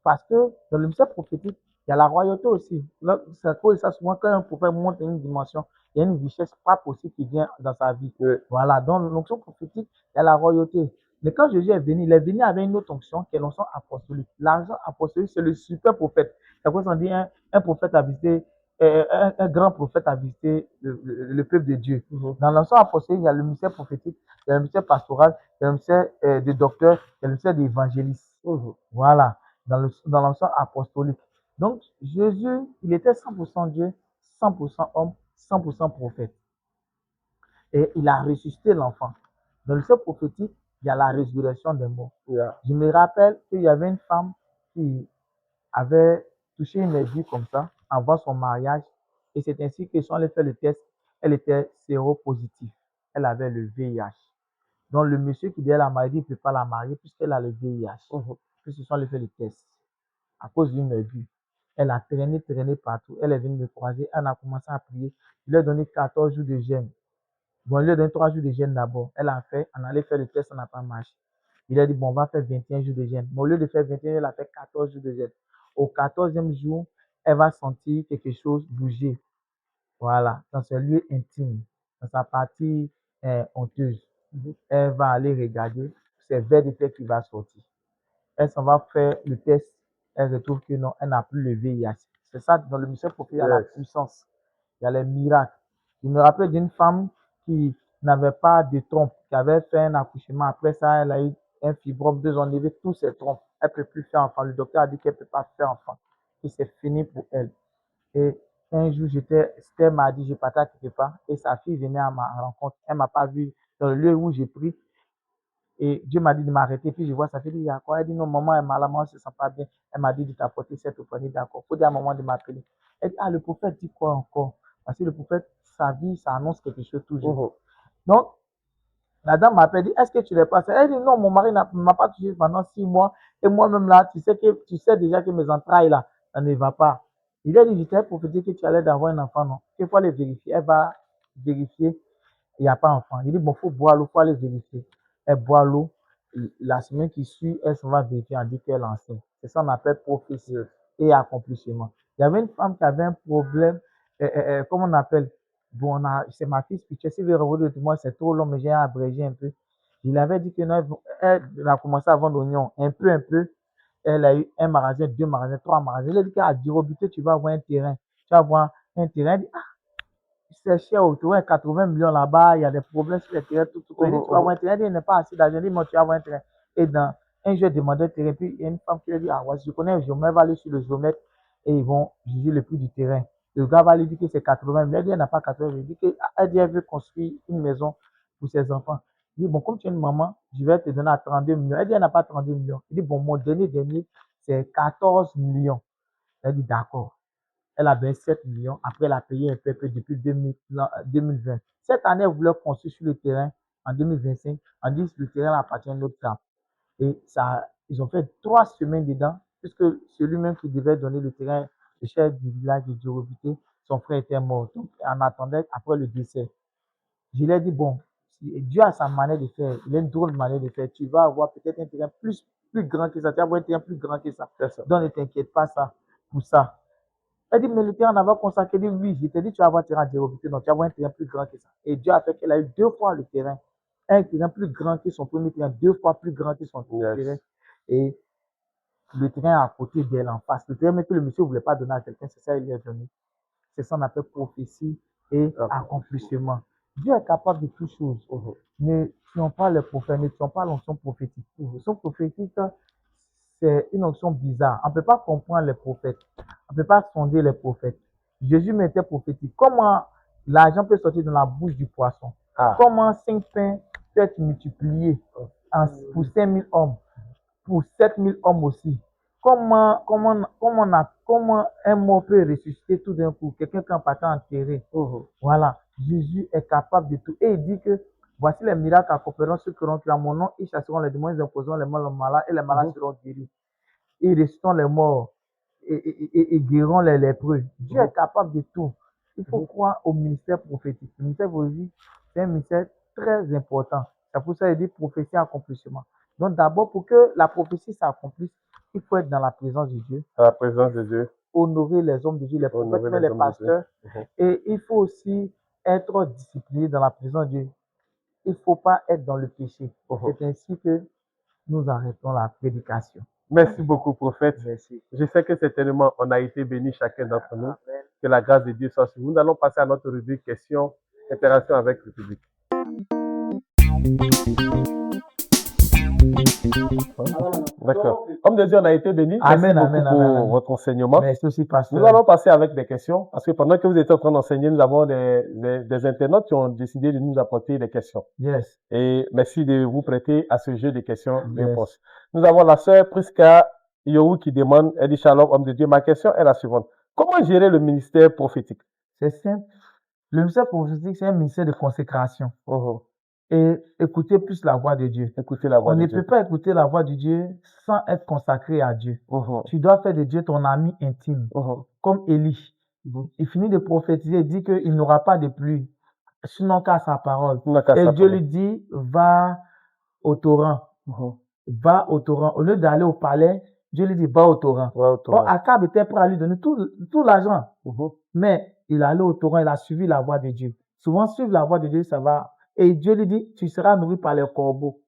Parce que dans le ministère prophétique, il y a la royauté aussi. C'est à cause de ça, souvent, quand un prophète monte à une dimension, il y a une richesse pas possible qui vient dans sa vie. Voilà, dans l'onction prophétique, il y a la royauté. Mais quand Jésus est venu avec une autre onction qui est l'onction apostolique. L'argent apostolique, c'est le super prophète. C'est pour ça qu'on dit un prophète a visité, un grand prophète a visité le peuple de Dieu. Dans l'onction apostolique, il y a le ministère prophétique, il y a le ministère pastoral, il y a le ministère de docteur, il y a le ministère d'évangéliste. Voilà, dans l'onction apostolique. Donc, Jésus, il était 100% Dieu, 100% homme, 100% prophète. Et il a ressuscité l'enfant. Dans le sort prophétique, il y a la résurrection des morts. Je me rappelle qu'il y avait une femme qui avait touché une aiguille comme ça avant son mariage. Et c'est ainsi que si on allait faire le test, elle était séropositive. Elle avait le VIH. Donc le monsieur qui disait la maladie ne peut pas la marier puisqu'elle a le VIH. Puis ce sont allés faire le test à cause d'une aiguille. Elle a traîné partout. Elle est venue me croiser. Elle a commencé à prier. Je lui ai donné 14 jours de jeûne. Bon, il lui a donné 3 jours de jeûne d'abord. Elle a fait, on allait faire le test, ça n'a pas marché. Il a dit, bon, on va faire 21 jours de jeûne. Mais au lieu de faire 21, elle a fait 14 jours de jeûne. Au 14e jour, elle va sentir quelque chose bouger. Voilà, dans ce lieu intime, dans sa partie honteuse. Elle va aller regarder, c'est vers de terre qui va sortir. Elle s'en va faire le test, elle retrouve que non, elle n'a plus le VIH. C'est ça, dans le ministère prophétique, il y a la puissance. il y a les miracles. Je me rappelle d'une femme qui n'avait pas de trompe, qui avait fait un accouchement. Après ça, elle a eu un fibrome, ils ont enlevé tous ses trompes. Elle ne peut plus faire enfant. Le docteur a dit qu'elle ne peut pas faire enfant. Et c'est fini pour elle. Et un jour, c'était mardi, je partais quelque part et sa fille venait à ma rencontre. Elle ne m'a pas vu dans le lieu où j'ai pris. Et Dieu m'a dit de m'arrêter. Puis je vois sa fille, il y a quoi? Elle dit non, maman est malade, maman ne se sent pas bien. Elle m'a dit de t'apporter cette offrande. D'accord. Il faut dire à un moment de m'appeler. Elle dit, ah, le prophète dit quoi encore? Parce que le prophète, sa vie, ça annonce quelque chose toujours. Donc, la dame m'appelle, dit, est-ce que tu l'es passé? Elle dit, non, mon mari ne m'a pas touché pendant 6 mois. Et moi-même là, tu sais déjà que mes entrailles là, ça ne va pas. Il a dit, je t'ai prophétisé que tu allais d'avoir un enfant, non? Il faut aller vérifier. Elle va vérifier, il n'y a pas d'enfant. Il dit, bon, il faut boire l'eau, il faut aller vérifier. Elle boit l'eau. La semaine qui suit, elle se va vérifier, elle dit qu'elle est enceinte. C'est ça qu'on appelle prophétie et accomplissement. Il y avait une femme qui avait un problème, comment on appelle? Bon, c'est ma fille spirituelle. Si vous revenez de moi, c'est trop long, mais j'ai abrégé un peu. Il avait dit que non, elle a commencé à vendre l'oignon un peu, un peu. Elle a eu un magasin, 2 magasins, 3 magasins. Elle a dit qu'à Dirobité, tu vas avoir un terrain. Tu vas avoir un terrain. Elle dit, ah, c'est cher au terrain, 80 millions là-bas, il y a des problèmes sur les terrains, tout. Elle dit, tu vas avoir un terrain. Elle dit, il n'est pas assez d'argent. Elle dit, moi, tu vas avoir un terrain. Et dans un jour, elle demandait un terrain. Puis, il y a une femme qui lui a dit, ah, ouais, je connais un géomètre, elle va aller sur le géomètre et ils vont juger le prix du terrain. Le gars va lui dire que c'est 80 millions. Elle dit, elle n'a pas 80 millions. Elle dit, elle veut construire une maison pour ses enfants. Il dit, bon, comme tu es une maman, je vais te donner à 32 millions. Elle dit, elle n'a pas 32 millions. Il dit, bon, mon dernier, c'est 14 millions. Elle dit, d'accord. Elle avait 7 millions. Après, elle a payé un peu depuis 2020. Cette année, elle voulait construire sur le terrain en 2025. On dit que le terrain appartient à notre femme. Et ça, ils ont fait 3 semaines dedans, puisque celui-même qui devait donner le terrain, le chef du village de Djorobité, son frère était mort. Donc, on attendait après le décès. Je lui ai dit, bon, Dieu a sa manière de faire. Il a une drôle de manière de faire. Tu vas avoir peut-être un terrain plus grand que ça. Tu vas avoir un terrain plus grand que ça. Donc, ne t'inquiète pas ça, pour ça. Elle dit, mais le terrain, on va consacrer. Elle dit, oui, je t'ai dit, tu vas avoir un terrain à Djérobité, donc tu vas avoir un terrain plus grand que ça. Et Dieu a fait qu'elle a eu 2 fois le terrain. Un terrain plus grand que son premier terrain, 2 fois plus grand que son terrain. Et le terrain à côté d'elle, en face. Le terrain, mais que le monsieur ne voulait pas donner à quelqu'un, c'est ça qu'il lui a donné. C'est ça qu'on appelle prophétie et accomplissement. Dieu est capable de toutes choses. Ne tuons pas les prophètes, ne tuons pas l'onction prophétique. L'onction prophétique, c'est une onction bizarre. On ne peut pas comprendre les prophètes. On ne peut pas sonder les prophètes. Jésus mettait prophétique. Comment l'argent peut sortir dans la bouche du poisson? Comment 5 pains peuvent être multipliés pour 5000 hommes, pour 7000 hommes aussi? Comment un mort peut ressusciter tout d'un coup? Quelqu'un qui est parti enterré. Voilà. Jésus est capable de tout. Et il dit que voici les miracles accompagneront ceux qui auront cru à mon nom. Ils chasseront les démons, ils imposeront les mains aux malades et les malades seront guéris. Ils ressusciteront les morts et guériront les lépreux. Dieu est capable de tout. Il faut croire au ministère prophétique. Le ministère prophétique, c'est un ministère très important. C'est pour ça qu'il dit prophétie accomplissement. Donc d'abord, pour que la prophétie s'accomplisse, il faut être dans la présence de Dieu. Dans la présence de Dieu. Honorer les hommes de Dieu, les prophètes, les pasteurs. Et il faut aussi être discipliné dans la présence de Dieu. Il ne faut pas être dans le péché. C'est ainsi que nous arrêtons la prédication. Merci beaucoup, prophète. Merci. Je sais que certainement, on a été bénis chacun d'entre nous. Que la grâce de Dieu soit sur vous. Nous allons passer à notre rubrique questions, interaction avec le public. D'accord. Homme de Dieu, on a été bénis. Amen, Merci beaucoup pour votre enseignement. Merci aussi, pasteur. Nous allons passer avec des questions, parce que pendant que vous étiez en train d'enseigner, nous avons des internautes qui ont décidé de nous apporter des questions. Yes. Et merci de vous prêter à ce jeu de questions-réponses. Nous avons la sœur Priska Yoru qui demande, elle dit, Shalom, homme de Dieu, ma question est la suivante. Comment gérer le ministère prophétique? C'est simple. Le ministère prophétique, c'est un ministère de consécration. Et écouter plus la voix de Dieu. Écouter la voix On de ne Dieu. peut pas écouter la voix de Dieu sans être consacré à Dieu. Tu dois faire de Dieu ton ami intime. Comme Élie. Il finit de prophétiser, il dit qu'il n'aura pas de pluie, sinon qu'à sa parole. Et Dieu lui dit, va au torrent. Va au torrent. Au lieu d'aller au palais, Dieu lui dit, va au torrent. Or, Akab était prêt à lui donner tout l'argent. Mais il allait au torrent, il a suivi la voix de Dieu. Souvent, suivre la voix de Dieu, ça va. Et Dieu lui dit, tu seras nourri par les corbeaux.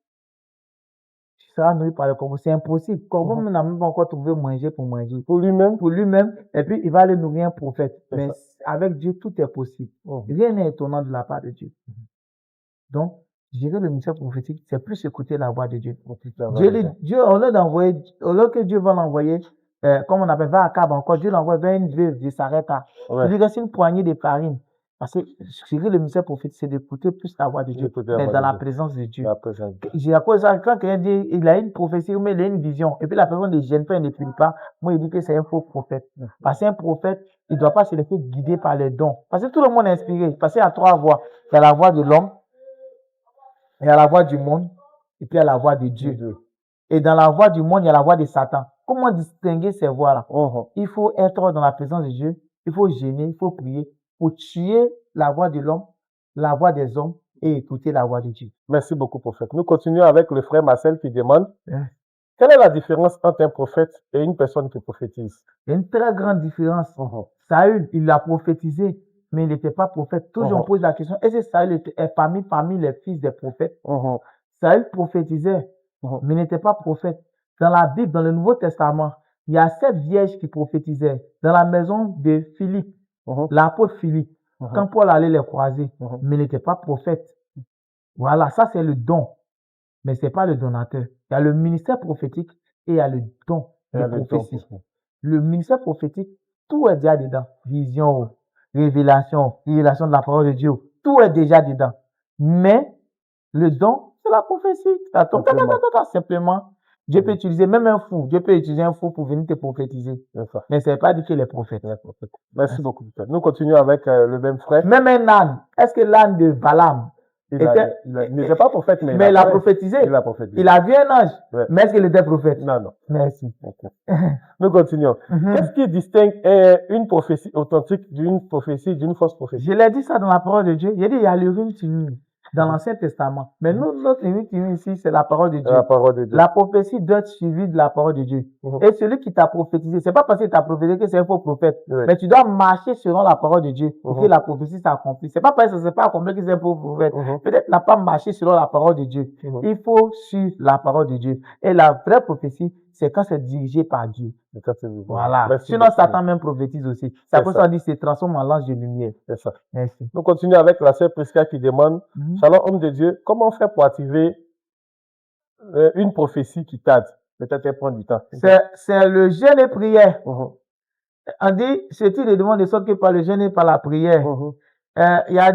Tu sera nourri par le corbeau. C'est impossible. Le corbeau n'a même pas encore trouvé manger pour manger. Pour lui-même. Pour lui-même, et puis il va aller nourrir un prophète. C'est Mais ça. avec Dieu, tout est possible. Rien n'est étonnant de la part de Dieu. Donc, je dirais le ministère prophétique, c'est plus écouter la voix de Dieu. Dieu, au lieu que Dieu va l'envoyer, comme on appelle, va à Cab encore, Dieu l'envoie vers une veuve de Sarepta. Ouais. Il lui reste une poignée de farine. Parce que je dirais le ministère prophétique, c'est d'écouter plus la voix de Dieu, mais dans la présence de Dieu. J'ai à cause de ça, quand quelqu'un dit, il a une prophétie, mais il a une vision, et puis la personne ne gêne pas, il ne prie pas, moi, il dit que c'est un faux prophète. Parce qu'un prophète, il ne doit pas se laisser guider par les dons. Parce que tout le monde est inspiré. Parce qu'il y a trois voix. Il y a la voix de l'homme, il y a la voix du monde, et puis il y a la voix de Dieu. Et dans la voix du monde, il y a la voix de Satan. Comment distinguer ces voix-là? Il faut être dans la présence de Dieu, il faut gêner, il faut prier, pour tuer la voix de l'homme, la voix des hommes et écouter la voix de Dieu. Merci beaucoup, prophète. Nous continuons avec le frère Marcel qui demande quelle est la différence entre un prophète et une personne qui prophétise? Il y a une très grande différence. Saül, il a prophétisé, mais il n'était pas prophète. Toujours on pose la question, est-ce que Saül est parmi les fils des prophètes? Saül prophétisait, mais n'était pas prophète. Dans la Bible, dans le Nouveau Testament, il y a 7 vierges qui prophétisaient dans la maison de Philippe, l'apôtre Philippe, quand Paul allait les croiser, mais n'était pas prophète. Voilà, ça c'est le don, mais c'est pas le donateur. Il y a le ministère prophétique et il y a le don de prophétie. Le ministère prophétique, tout est déjà dedans. Vision, révélation de la parole de Dieu, tout est déjà dedans. Mais le don, c'est la prophétie. Simplement, Dieu peut utiliser même un fou. Dieu peut utiliser un fou pour venir te prophétiser. Mais ça ne veut pas dire qu'il est prophète. Merci beaucoup. Nous continuons avec le même frère. Même un âne. Est-ce que l'âne de Balaam n'était pas prophète, mais il a prophétisé. Il a vu un ange. Mais est-ce qu'il était prophète? Non. Merci. Nous continuons. Qu'est-ce qui distingue une prophétie authentique d'une prophétie, d'une fausse prophétie? Je l'ai dit ça dans la parole de Dieu. J'ai dit, il y a l'Urim Thummim dans l'Ancien Testament. Mais nous, notre Urim Thummim ici, c'est la parole de Dieu. La parole de Dieu. La prophétie doit être suivie de la parole de Dieu. Et celui qui t'a prophétisé, c'est pas parce qu'il t'a prophétisé que c'est un faux prophète. Mais tu dois marcher selon la parole de Dieu pour que la prophétie s'accomplisse. C'est pas parce que ça s'est pas accompli que c'est un faux prophète. Peut-être n'a pas marché selon la parole de Dieu. Il faut suivre la parole de Dieu. Et la vraie prophétie, c'est quand c'est dirigé par Dieu. Voilà. Merci Sinon, beaucoup. Satan même prophétise aussi. C'est pour ça qu'on dit se transforme en l'ange de lumière. C'est ça. Merci. Nous continuons avec la sœur Prisca qui demande, Shalom, homme de Dieu, comment faire pour activer une prophétie qui tarde? Peut-être elle prend du temps. C'est le jeûne et prière. On dit, c'est-il de demande de sorte que par le jeûne et par la prière. Il y a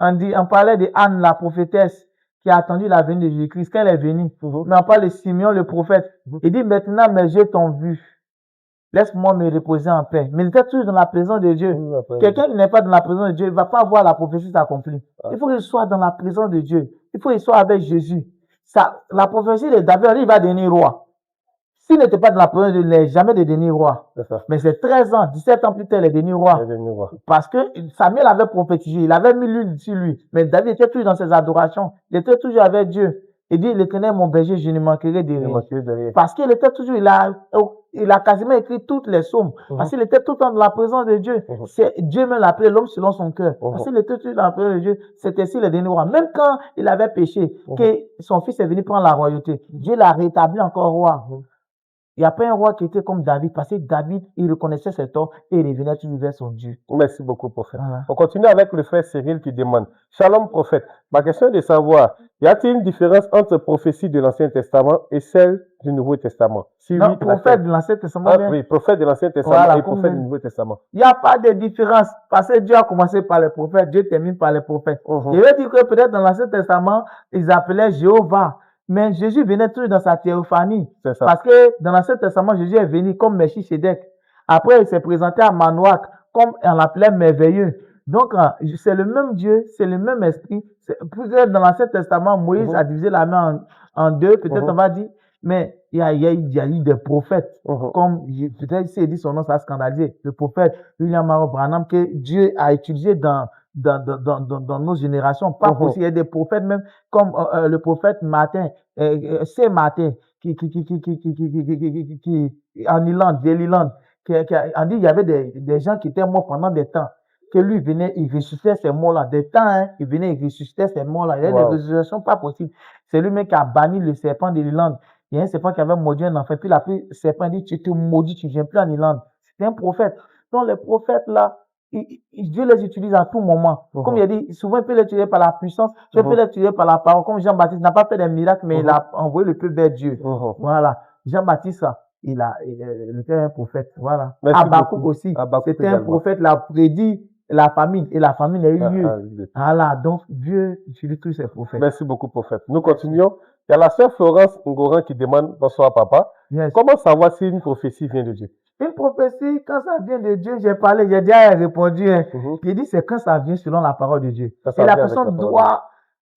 on parlait de Anne, la prophétesse, qui a attendu la venue de Jésus-Christ. Quand elle est venue, mais on parle de Simeon, le prophète. Il dit, maintenant mes yeux t'ont vu. Laisse-moi me reposer en paix. Mais il était toujours dans la présence de Dieu. Quelqu'un qui n'est pas dans la présence de Dieu, il ne va pas voir la prophétie s'accomplir. Il faut qu'il soit dans la présence de Dieu. Il faut qu'il soit avec Jésus. La prophétie de David, il va devenir roi. S'il n'était pas dans la présence de Dieu, il n'est jamais devenu roi. Mais c'est 13 ans, 17 ans plus tard, il est devenu roi. Parce que Samuel avait prophétisé, il avait mis l'huile sur lui. Mais David était toujours dans ses adorations. Il était toujours avec Dieu. Il dit, l'Éternel est mon berger, je ne manquerai de rien. Parce qu'il était toujours, il a quasiment écrit toutes les psaumes. Parce qu'il était tout le temps dans la présence de Dieu. Dieu même l'appelait l'homme selon son cœur. Parce qu'il était toujours dans la présence de Dieu. C'était s'il est devenu roi. Même quand il avait péché, que son fils est venu prendre la royauté, Dieu l'a rétabli encore roi. Il n'y a pas un roi qui était comme David, parce que David, il reconnaissait ses torts et il revenait toujours vers son Dieu. Merci beaucoup, prophète. On continue avec le frère Cyril qui demande, Shalom, prophète. Ma question est de savoir, y a-t-il une différence entre prophétie de l'Ancien Testament et celle du Nouveau Testament? Non, prophète de l'Ancien Testament. Oui, prophète de l'Ancien Testament et prophète du Nouveau Testament. Il n'y a pas de différence, parce que Dieu a commencé par les prophètes, Dieu termine par les prophètes. Je veux dire que peut-être dans l'Ancien Testament, ils appelaient Jéhovah. Mais Jésus venait toujours dans sa théophanie. Parce que dans l'Ancien Testament, Jésus est venu comme Melchisédek. Après, il s'est présenté à Manoach, comme on l'appelait merveilleux. Donc, c'est le même Dieu, c'est le même esprit. Peut-être dans l'Ancien Testament, Moïse a divisé la main en deux, peut-être on va dire. Mais il y a eu des prophètes, comme peut-être s'il dit son nom, ça a scandalisé. Le prophète William Marron Branham, que Dieu a utilisé dans nos générations. Pas possible. Il y a des prophètes même, comme le prophète Martin, c'est Martin, qui en Irlande, on dit il y avait des gens qui étaient morts pendant des temps. que lui venait, il ressuscitait ces morts-là. Des temps, hein, il venait, il ressuscitait ces morts-là. Il y a des Wow. résurrections pas possibles. C'est lui-même qui a banni le serpent de l'Irlande. Il y a un serpent qui avait mordu un enfant. Puis il a pris le serpent, il dit, tu te maudis, tu ne viens plus en Irlande. C'était un prophète. Donc les prophètes là, Dieu les utilise à tout moment. Comme il a dit, souvent il peut les utiliser par la puissance, Dieu peut les utiliser par la parole. Comme Jean-Baptiste n'a pas fait des miracles, mais il a envoyé le peuple vers Dieu. Voilà. Jean-Baptiste, il était un prophète. Voilà. Merci Habakkuk beaucoup. aussi. Habakkuk C'était un également. prophète, il a prédit la famine et la famine a eu lieu. oui. Voilà. Donc Dieu utilise tous ses prophètes. Merci beaucoup, prophète. Nous continuons. Il y a la sœur Florence Ngoran qui demande, bonsoir papa, Yes. comment savoir si une prophétie vient de Dieu? Une prophétie, quand ça vient de Dieu, j'ai parlé, j'ai déjà répondu. Hein. Mhm. J'ai dit, c'est quand ça vient selon la parole de Dieu. Quand ça Et la vient avec personne la parole doit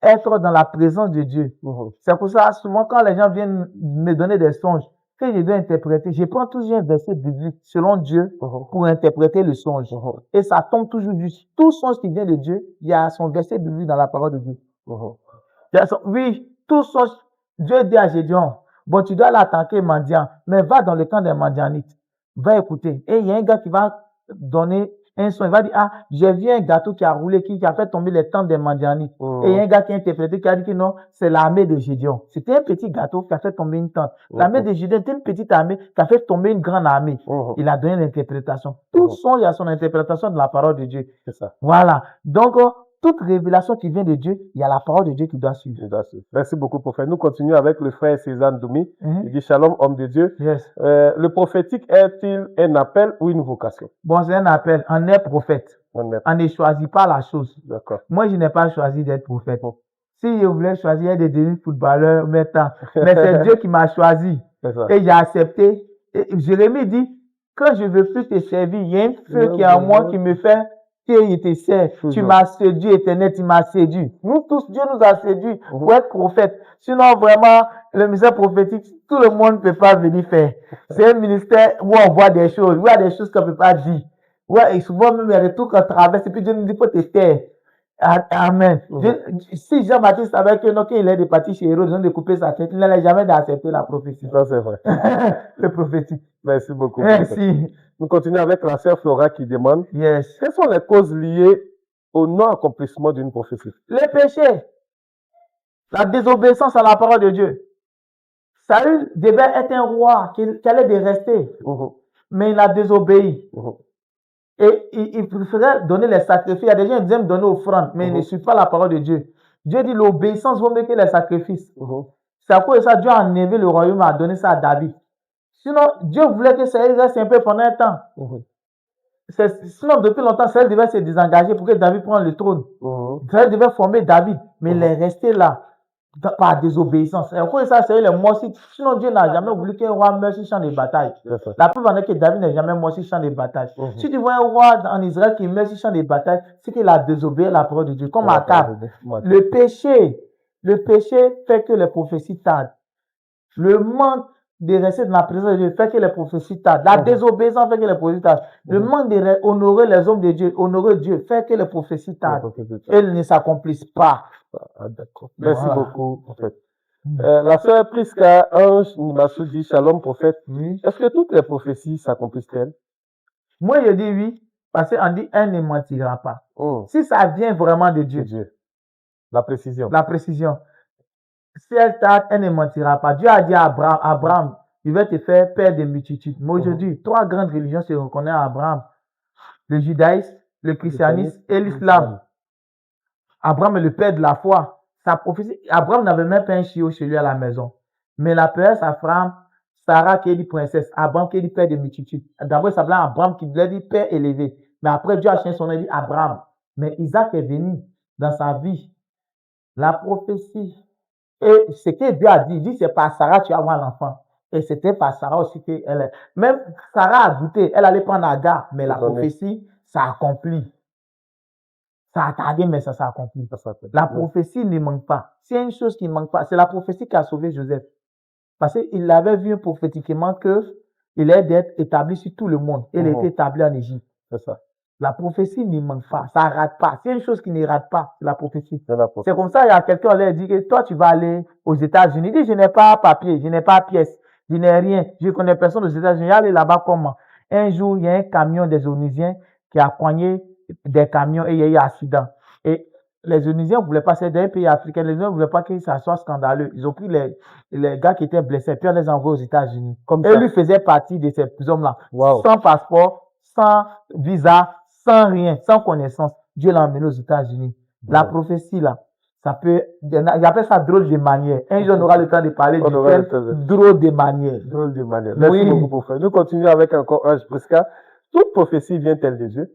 être dans la présence de Dieu. Mhm. C'est pour ça, souvent, quand les gens viennent me donner des songes, que je dois interpréter, je prends toujours un verset biblique selon Dieu pour interpréter le songe. Et ça tombe toujours juste. Tout songe qui vient de Dieu, il y a son verset biblique dans la parole de Dieu. Oui, tout songe, Dieu dit à Gédéon, bon, tu dois aller attaquer mendiant, mais va dans le camp des mendianites. Va écouter. Et il y a un gars qui va donner un son. Il va dire, ah, j'ai vu un gâteau qui a roulé, qui a fait tomber les tentes des mendianites. Et il y a un gars qui a interprété, qui a dit que non, c'est l'armée de Gédéon. C'était un petit gâteau qui a fait tomber une tente. L'armée de Gédéon était une petite armée qui a fait tomber une grande armée. Il a donné l'interprétation. Tout son, il y a son interprétation de la parole de Dieu. C'est ça. Voilà. Donc, toute révélation qui vient de Dieu, il y a la parole de Dieu qui doit suivre. Merci beaucoup, prophète. Nous continuons avec le frère Cézanne Doumi. Il dit, shalom, homme de Dieu. Yes. Le prophétique est-il un appel ou une vocation? Bon, c'est un appel. On est prophète. On ne choisit pas la chose. D'accord. Moi, je n'ai pas choisi d'être prophète. Si je voulais choisir de devenir footballeur maintenant, mais c'est Dieu qui m'a choisi. Et j'ai accepté. Et Jérémie dit, quand je veux plus te servir, il y a un feu qui est en moi qui me fait qu'il te sert. Tu m'as séduit, éternel, tu m'as séduit. Nous tous, Dieu nous a séduits pour être prophète. Sinon, vraiment, le ministère prophétique, tout le monde ne peut pas venir faire. C'est un ministère où on voit des choses, où il y a des choses qu'on ne peut pas dire. Ouais, et souvent même, il y a des trucs qu'on traverse, et puis Dieu nous dit, faut te taire. Amen. Si Jean-Baptiste savait que non, qu'il est parti chez Hérode, ils ont découpé sa tête, il n'allait jamais d'accepter la prophétie. Ça, c'est vrai. Le prophétique. Merci beaucoup. Merci. Nous continuons avec la sœur Flora qui demande, Yes. quelles sont les causes liées au non-accomplissement d'une prophétie? Les péchés. La désobéissance à la parole de Dieu. Saül devait être un roi qui allait de rester, mais il a désobéi. Et il préférait donner les sacrifices. Il y a des gens qui aiment donner offrande, mais ils ne suivent pas la parole de Dieu. Dieu dit l'obéissance vaut mieux que les sacrifices. C'est à cause de ça Dieu a enlevé le royaume et a donné ça à David. Sinon, Dieu voulait que Saül reste un peu pendant un temps. Sinon, depuis longtemps, Saül devait se désengager pour que David prenne le trône. Saül devait former David, mais il est resté là par désobéissance. Et à cause de ça, Saül est mort. Sinon, Dieu n'a jamais voulu qu'un roi meure sur le champ de bataille. La preuve en est que David n'est jamais mort sur le champ de bataille. Si tu vois un roi en Israël qui meurt sur le champ de bataille, c'est qu'il a désobéi la parole de Dieu. Comme Akab. Le péché fait que les prophéties tardent. Le manque de rester dans la présence de Dieu fait que les prophéties tardent. La désobéissance fait que les prophéties tardent. Le manque d'honorer les hommes de Dieu, honorer Dieu, fait que les prophéties tardent. Elles ne s'accomplissent pas. D'accord. Merci beaucoup, prophète. La sœur Priska Ange Nimassou dit, shalom, prophète. Est-ce que toutes les prophéties s'accomplissent-elles? Moi, je dis oui, parce qu'on dit, elle ne mentira pas. Si ça vient vraiment de Dieu. La précision. La précision. Si elle tarde, elle ne mentira pas. Dieu a dit à Abraham, il va te faire père des multitudes. Mais aujourd'hui, trois grandes religions se reconnaissent à Abraham. Le judaïsme, le christianisme et l'islam. Abraham est le père de la foi. Sa prophétie, Abraham n'avait même pas un chiot chez lui à la maison. Mais la père, sa femme, Sarah qui est dit princesse, Abraham qui est dit père de multitude. D'abord, il s'appelait Abraham qui voulait dire père élevé. Mais après, Dieu a changé son nom, il dit Abraham. Mais Isaac est venu dans sa vie. La prophétie. Et ce que Dieu a dit, il dit c'est par Sarah tu vas avoir l'enfant. Et c'était par Sarah aussi qu'elle. Même Sarah a douté, elle allait prendre Agar, mais la prophétie, ça accomplit. Ça a tardé, mais ça s'est accompli. La prophétie ne manque pas. S'il y a une chose qui ne manque pas, c'est la prophétie qui a sauvé Joseph. Parce qu'il avait vu prophétiquement qu'il allait être établi sur tout le monde. Il était établi en Égypte. C'est ça. La prophétie ne manque pas. Ça ne rate pas. S'il y a une chose qui ne rate pas, c'est la prophétie. C'est comme ça, il y a quelqu'un qui a dit que toi, tu vas aller aux États-Unis. Il dit, je n'ai pas papier, je n'ai pas pièce, je n'ai rien. Je ne connais personne aux États-Unis. Aller là-bas comment? Un jour, il y a un camion des Onusiens qui a poigné des camions et il y a eu accident. Et les Onusiens ne voulaient pas, c'est des pays africains, les Onusiens ne voulaient pas que ça soit scandaleux. Ils ont pris les gars qui étaient blessés, puis on les a envoyés aux États-Unis. Comme Et ça. lui faisait partie de ces hommes-là, Wow. sans passeport, sans visa, sans rien, sans connaissance. Dieu l'a emmené aux États-Unis. La Wow. prophétie, là, ça peut, j'appelle ça drôle de manière. Un jour, on aura le temps de parler On du aura le thème temps de- drôle de manière. Drôle de manière. Merci Oui. beaucoup, prophète. Nous continuons avec encore un Prisca. Toute prophétie vient-elle de Dieu?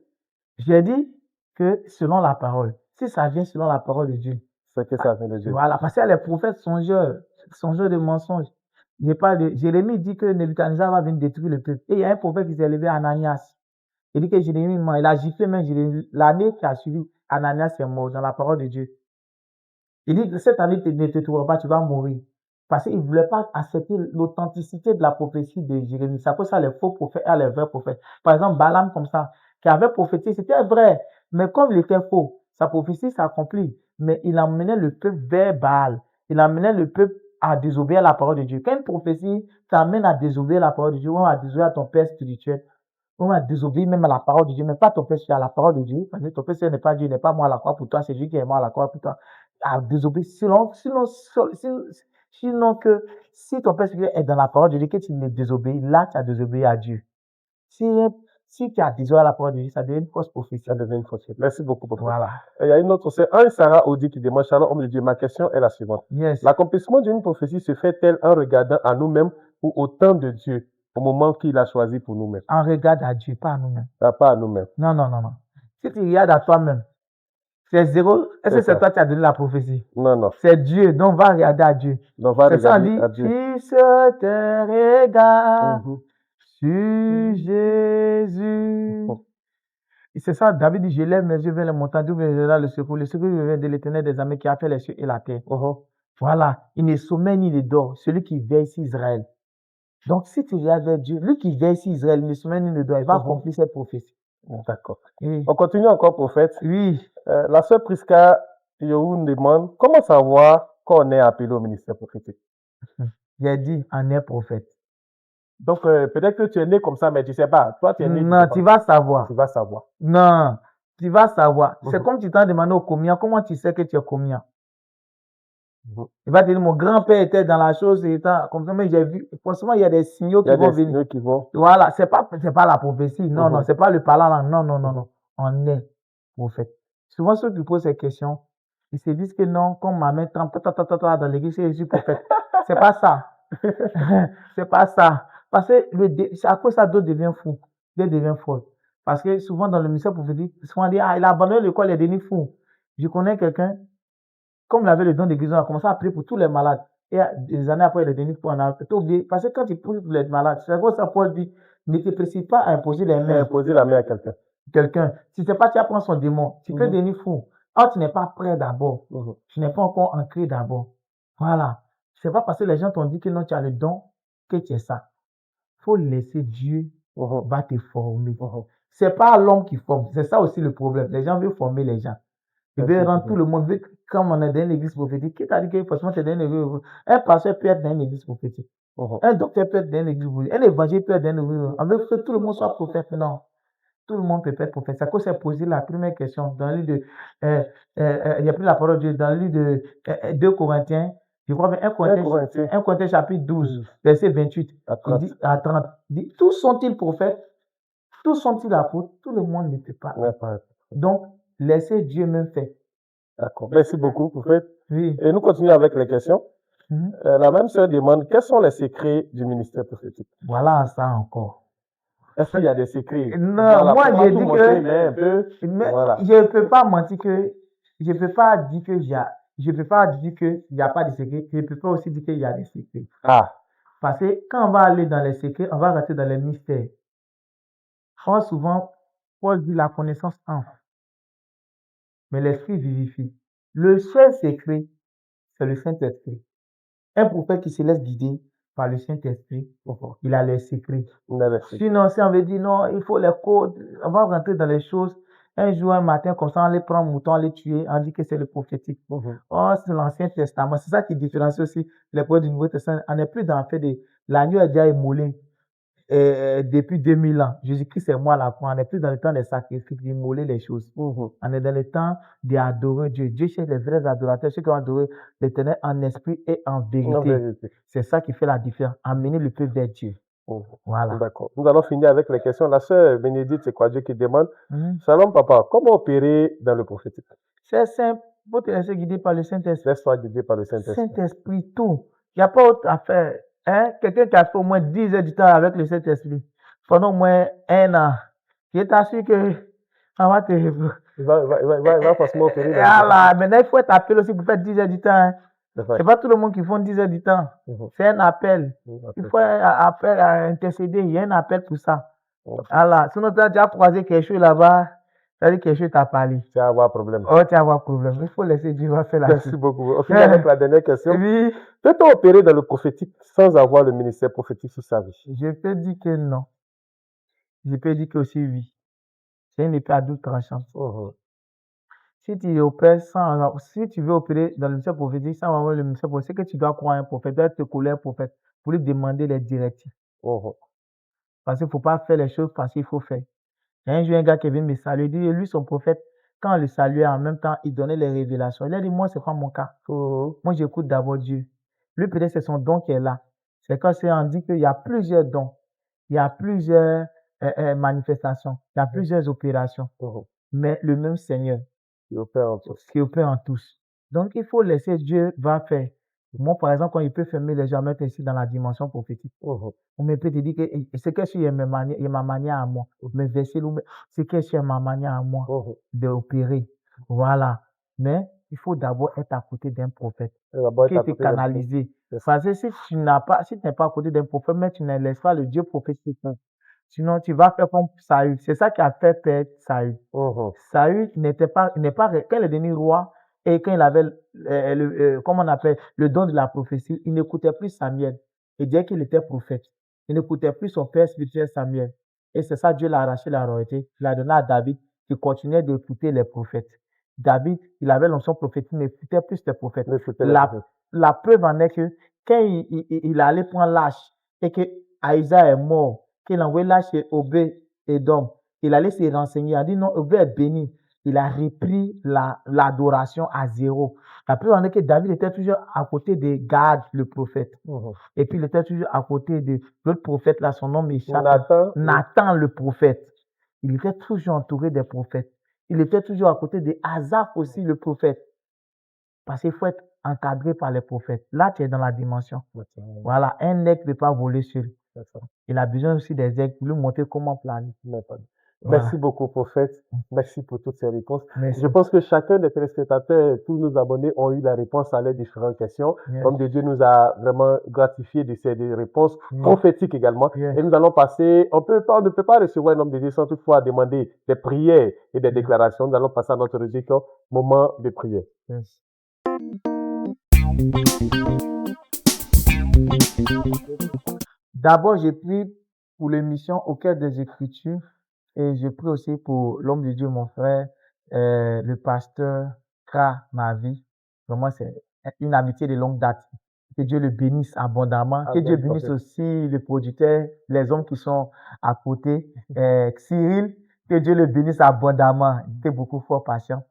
J'ai dit que selon la parole, si ça vient selon la parole de Dieu, C'est que ça vient de Dieu. voilà, parce que les prophètes songeurs de mensonges. Jérémie dit que Nebuchadnezzar va venir détruire le peuple. Et il y a un prophète qui s'est levé, Ananias. Il dit que Jérémie ment. Il a giflé même Jérémie. L'année qui a suivi, Ananias est mort dans la parole de Dieu. Il dit que cette année ne te trouvera pas, tu vas mourir. Parce qu'il ne voulait pas accepter l'authenticité de la prophétie de Jérémie. C'est pour ça les faux prophètes et les vrais prophètes. Par exemple, Balaam, comme ça, qui avait prophétisé, c'était vrai. Mais comme il était faux, sa prophétie s'accomplit. Mais il emmenait le peuple vers Baal. Il emmenait le peuple à désobéir à la parole de Dieu. Quand une prophétie t'amène à désobéir à la parole de Dieu, ou à désobéir à ton père spirituel, ou à désobéir même à la parole de Dieu, mais pas ton père spirituel, à la parole de Dieu, parce que ton père spirituel n'est pas Dieu, n'est pas moi à la croix pour toi, c'est Dieu qui est moi à la croix pour toi. À désobéir, sinon que si ton père spirituel est dans la parole de Dieu, que tu ne désobéis, là tu as désobéi à Dieu. Si tu as désobéi à la parole de Dieu, ça devient une fausse prophétie. Ça devient une fausse. Merci beaucoup, prophète. Voilà. Il y a une autre, c'est un Sarah Audi qui demande, Shalom, homme de Dieu. Ma question est la suivante. Yes. L'accomplissement d'une prophétie se fait-elle en regardant à nous-mêmes ou au temps de Dieu, au moment qu'il a choisi pour nous-mêmes? On regarde à Dieu, pas à nous-mêmes. Pas à nous-mêmes. Non. Si tu regardes à toi-même, c'est zéro. Est-ce que c'est toi qui as donné la prophétie? Non. C'est Dieu, donc va regarder à Dieu. Donc va C'est ça, on regarder dit, à Dieu. Fils te regarde Mhm. sur Jésus. Et c'est ça, David dit, je lève mes yeux vers les montagnes, d'où viendra le secours. Le secours vient de l'Éternel des armées qui a fait les cieux et la terre. Voilà, il ne sommeille ni ne dort, celui qui veille sur Israël. Donc, si tu regardes vers Dieu, lui qui veille sur Israël, il ne sommeille ni ne dort, il va accomplir cette prophétie. D'accord. Oui. On continue encore, prophète. Oui. La sœur Prisca Youn demande, comment savoir qu'on est appelé au ministère prophétique? J'ai dit, on est prophète. Donc, peut-être que tu es né comme ça, mais tu ne sais pas. Toi, tu es né. Non, tu vas savoir. Tu vas savoir. Non, tu vas savoir. C'est comme tu t'en demandé au communion. Comment tu sais que tu es communion? Il va te dire, mon grand-père était dans la chose, comme ça, mais j'ai vu, forcément, il y a des signaux qui vont venir. Signaux qui vont. Voilà, c'est pas la prophétie. Non, c'est pas le parlant là. Non. On est prophète. Souvent, ceux qui posent ces questions, ils se disent que non, comme ma main trempe, dans l'église, je suis prophète. C'est pas ça. C'est pas ça. Parce que c'est à cause ça, d'autres deviennent fous. D'autres deviennent folles. Parce que souvent, dans le ministère prophétique, souvent on dit, il a abandonné l'école, il est devenu fou. Je connais quelqu'un, comme il avait le don de guérison, il a commencé à prier pour tous les malades. Et des années après, il est devenu fou. On a tout oublié. Parce que quand il prie pour les malades, c'est pour ça Paul dit, ne te précipite pas à imposer les mains. Imposer la main à quelqu'un. Si c'est pas, tu apprends son démon. Tu peux devenir fou. Ah, tu n'es pas prêt d'abord. Tu n'es pas encore ancré d'abord. Voilà. C'est pas parce que les gens t'ont dit que non, tu as le don que tu es ça. Faut laisser Dieu va te former. C'est pas l'homme qui forme. C'est ça aussi le problème. Les gens veulent former les gens. Ils veulent rendre tout le monde. Comme on est dans une église prophétique, qui t'a dit que forcément tu es dans une église? Un pasteur peut être dans une église prophétique. Un docteur peut être dans une église prophétique. Un évangile peut être dans une église. On veut que tout le monde soit prophète. Non. Tout le monde peut être prophète. C'est à cause de poser la première question dans le livre de, il y a pris la parole de Dieu dans le livre de 2 Corinthiens. Je crois bien 1 Corinthiens chapitre 12, verset 28. Il dit à 30. Il dit, tous sont-ils prophètes? Tous sont-ils apôtres? Tout le monde ne peut pas. Donc, laissez Dieu même faire. D'accord. Merci beaucoup, prophète. Oui. Et nous continuons avec les questions. La même sœur demande, quels sont les secrets du ministère prophétique? Voilà ça encore. Est-ce qu'il y a des secrets? Non, moi j'ai dit que voilà. Je ne peux pas mentir que je ne peux pas dire que je peux pas dire qu'il n'y a pas de secrets. Je ne peux pas aussi dire qu'il y a des secrets. Parce que quand on va aller dans les secrets, on va rentrer dans les mystères. Souvent, Paul dit la connaissance entre, mais l'esprit vivifie. Le seul secret, c'est le Saint-Esprit. Un prophète qui se laisse guider par le Saint-Esprit, il a les secrets. Sinon, si on veut dire non, il faut les codes, on va rentrer dans les choses. Un jour, un matin, comme ça, on les prend moutons, on les tue, on dit que c'est le prophétique. C'est l'Ancien Testament. C'est ça qui différencie aussi les prophètes du Nouveau Testament. On n'est plus dans le fait de l'agneau est déjà immolé. depuis 2000 ans. Jésus-Christ, c'est moi la croix. On n'est plus dans le temps des sacrifices, d'immoler les choses. On est dans le temps d'adorer Dieu. Dieu cherche les vrais adorateurs, ceux qui ont adoré l'Éternel en esprit et en En vérité. vérité. C'est ça qui fait la différence. Amener le peuple vers Dieu. Voilà. D'accord. Nous allons finir avec les questions. La sœur Bénédicte, c'est quoi Dieu qui demande. Mhm. Shalom, papa. Comment opérer dans le prophétique? C'est simple. Faut te laisser guider par le Saint-Esprit. Laisse-toi guider par le Saint-Esprit. Saint-Esprit, tout. Il n'y a pas autre affaire. Hein? Quelqu'un qui a fait au moins 10 heures du temps avec le Saint-Esprit, pendant au moins 1 an, je t'assure que ça va te... Il va forcément opérer dans le Voilà. Maintenant, il faut être appelé aussi pour faire 10 heures du temps. Hein. C'est vrai. C'est pas tout le monde qui font 10 heures du temps. C'est un appel. Il faut un appel à intercéder. Il y a un appel pour ça. Voilà. Sinon, tu as déjà croisé quelque chose là-bas, ça dit quelque chose t'a parlé. Tu vas avoir problème. Oh, tu vas avoir problème. Il faut laisser Dieu faire la Merci suite. beaucoup. On finit avec la dernière question. Oui, Peut-on opérer dans le prophétique sans avoir le ministère prophétique sous sa vie? je peux dire que non. Je peux dire que aussi oui. C'est une épée à double tranchant. Si tu opères sans, si tu veux opérer dans le ministère prophétique sans avoir le ministère prophétique, c'est que tu dois croire un prophète, tu dois te coller un prophète pour lui demander les directives. Parce qu'il ne faut pas faire les choses parce qu'il faut faire. Il y a un jour, un gars qui vient me saluer, il dit, lui, son prophète, quand on le saluait en même temps, il donnait les révélations. Il a dit, moi, c'est pas mon cas. Moi, j'écoute d'abord Dieu. Lui, peut-être c'est son don qui est là. C'est quand on dit qu'il y a plusieurs dons, il y a plusieurs manifestations, il y a plusieurs opérations, mais le même Seigneur Qui opère en tous. qui opère en tous. Donc, il faut laisser Dieu va faire. Moi, par exemple, quand il peut fermer les gens, mettre ici dans la dimension prophétique, on me peut te dire que c'est que c'est ma manière à moi. Mais verset, c'est que c'est ma manière à moi d'opérer. Voilà. Mais il faut d'abord être à côté d'un prophète qui est canalisé. Parce que si tu n'es pas à côté d'un prophète, mais tu ne laisses pas le Dieu prophétique, sinon tu vas faire comme Saül. C'est ça qui a fait perdre Saül. Saül n'est pas, quand il est devenu roi et quand il avait, comment on appelle, le don de la prophétie, il n'écoutait plus Samuel. Il disait qu'il était prophète. Il n'écoutait plus son père spirituel Samuel. Et c'est ça, Dieu l'a arraché la royauté. Il l'a donné à David qui continuait d'écouter les prophètes. David, il avait l'onction prophétique, il n'écoutait plus les prophètes. La preuve en est que quand il allait prendre l'âge et que Aïsa est mort, qu'il a envoyé l'âge chez Obé et Dom, il allait se renseigner. Il a dit non, Obé est béni. Il a repris l'adoration à zéro. La preuve en est que David était toujours à côté de Gad, le prophète. Et puis il était toujours à côté de l'autre prophète, là, son nom m'échappe. Nathan, le prophète. Il était toujours entouré des prophètes. Il était toujours à côté de Asaph aussi, le prophète. Parce qu'il faut être encadré par les prophètes. Là, tu es dans la dimension. Voilà, un aigle ne peut pas voler seul. Il a besoin aussi des aigles pour lui montrer comment planer. Merci beaucoup, prophète. Merci pour toutes ces réponses. Merci. Je pense que chacun des téléspectateurs, tous nos abonnés ont eu la réponse à leurs différentes questions. Comme Dieu nous a vraiment gratifié de ces réponses prophétiques également. Et nous allons passer, on ne peut pas recevoir un homme de Dieu sans toutefois demander des prières et des déclarations. Nous allons passer à notre rubrique moment de prière. D'abord, je prie pour l'émission au cœur des Écritures et je prie aussi pour l'homme de Dieu, mon frère, le pasteur Kra Mavi. Vraiment, c'est une amitié de longue date. Que Dieu le bénisse abondamment. Que Dieu bénisse aussi le producteur, les hommes qui sont à côté. Cyril, que Dieu le bénisse abondamment. Il était beaucoup fort patient.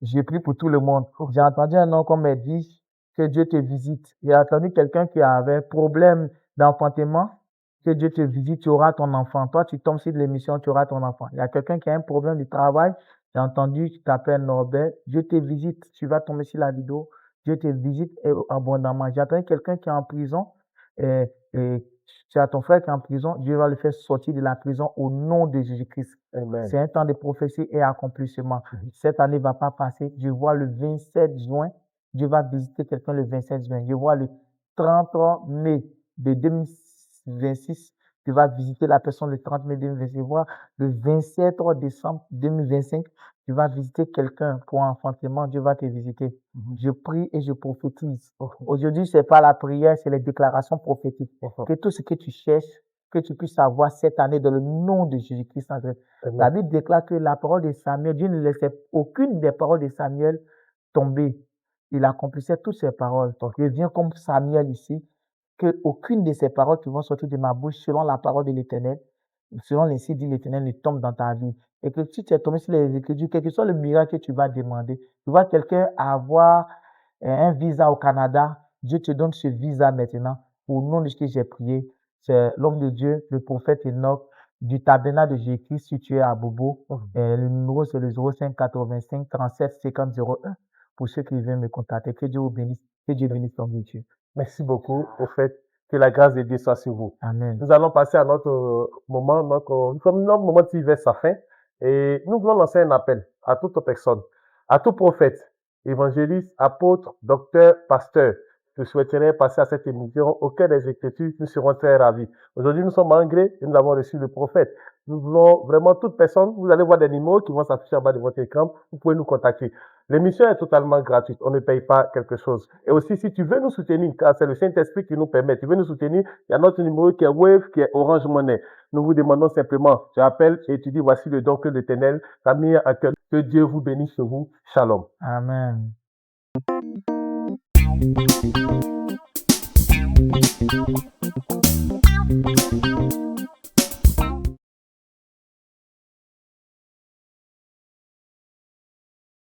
Je prie pour tout le monde. J'ai entendu un nom comme elle dit, que Dieu te visite. J'ai entendu quelqu'un qui avait problème d'enfantement, que Dieu te visite, tu auras ton enfant. Toi, tu tombes sur l'émission, tu auras ton enfant. Il y a quelqu'un qui a un problème de travail, j'ai entendu, tu t'appelles Norbert, Dieu te visite, tu vas tomber sur la vidéo, Dieu te visite abondamment. J'ai entendu quelqu'un qui est en prison, et tu as ton frère qui est en prison, Dieu va le faire sortir de la prison au nom de Jésus-Christ. C'est un temps de prophétie et accomplissement. Cette année ne va pas passer. Je vois le 27 juin, Dieu va visiter quelqu'un le 27 juin. Je vois le 30 mai de 2026, tu vas visiter la personne le 30 mai 2026. Je vois le 27 décembre 2025, tu vas visiter quelqu'un pour enfantement, Dieu va te visiter. Je prie et je prophétise. Aujourd'hui, c'est pas la prière, c'est les déclarations prophétiques. Que tout ce que tu cherches, que tu puisses avoir cette année dans le nom de Jésus-Christ. La Bible déclare que la parole de Samuel, Dieu ne laissait aucune des paroles de Samuel tomber. Il accomplissait toutes ses paroles. Donc, il vient comme Samuel ici. qu'aucune de ces paroles qui vont sortir de ma bouche, selon la parole de l'Éternel, selon l'ainsi dit l'Éternel, ne tombe dans ta vie. Et que si tu es tombé sur les Écritures, quel que soit le miracle que tu vas demander, tu vois quelqu'un avoir un visa au Canada, Dieu te donne ce visa maintenant. Au nom de ce que j'ai prié, c'est l'homme de Dieu, le prophète Enoch, du tabernacle de Jésus-Christ situé à Bobo. Le numéro, c'est le 05 85 37 50 01 pour ceux qui veulent me contacter. Que Dieu vous bénisse. Que Dieu bénisse ton Dieu. Merci beaucoup, au fait. Que la grâce de Dieu soit sur vous. Amen. Nous allons passer à notre moment, comme notre moment qui vers sa fin. Et nous voulons lancer un appel à toute personne, à tout prophète, évangéliste, apôtre, docteur, pasteur, que souhaiterait passer à cette émission auquel des Écritures, nous serons très ravis. Aujourd'hui, nous sommes en gré et nous avons reçu le prophète. Nous voulons vraiment toute personne, vous allez voir des numéros qui vont s'afficher en bas de votre écran, vous pouvez nous contacter. L'émission est totalement gratuite, on ne paye pas quelque chose. Et aussi, si tu veux nous soutenir, car c'est le Saint-Esprit qui nous permet, tu veux nous soutenir, il y a notre numéro qui est Wave, qui est Orange Money. Nous vous demandons simplement, tu appelles et tu dis, voici le don que l'Éternel t'a mis à cœur. Que Dieu vous bénisse sur vous. Shalom. Amen.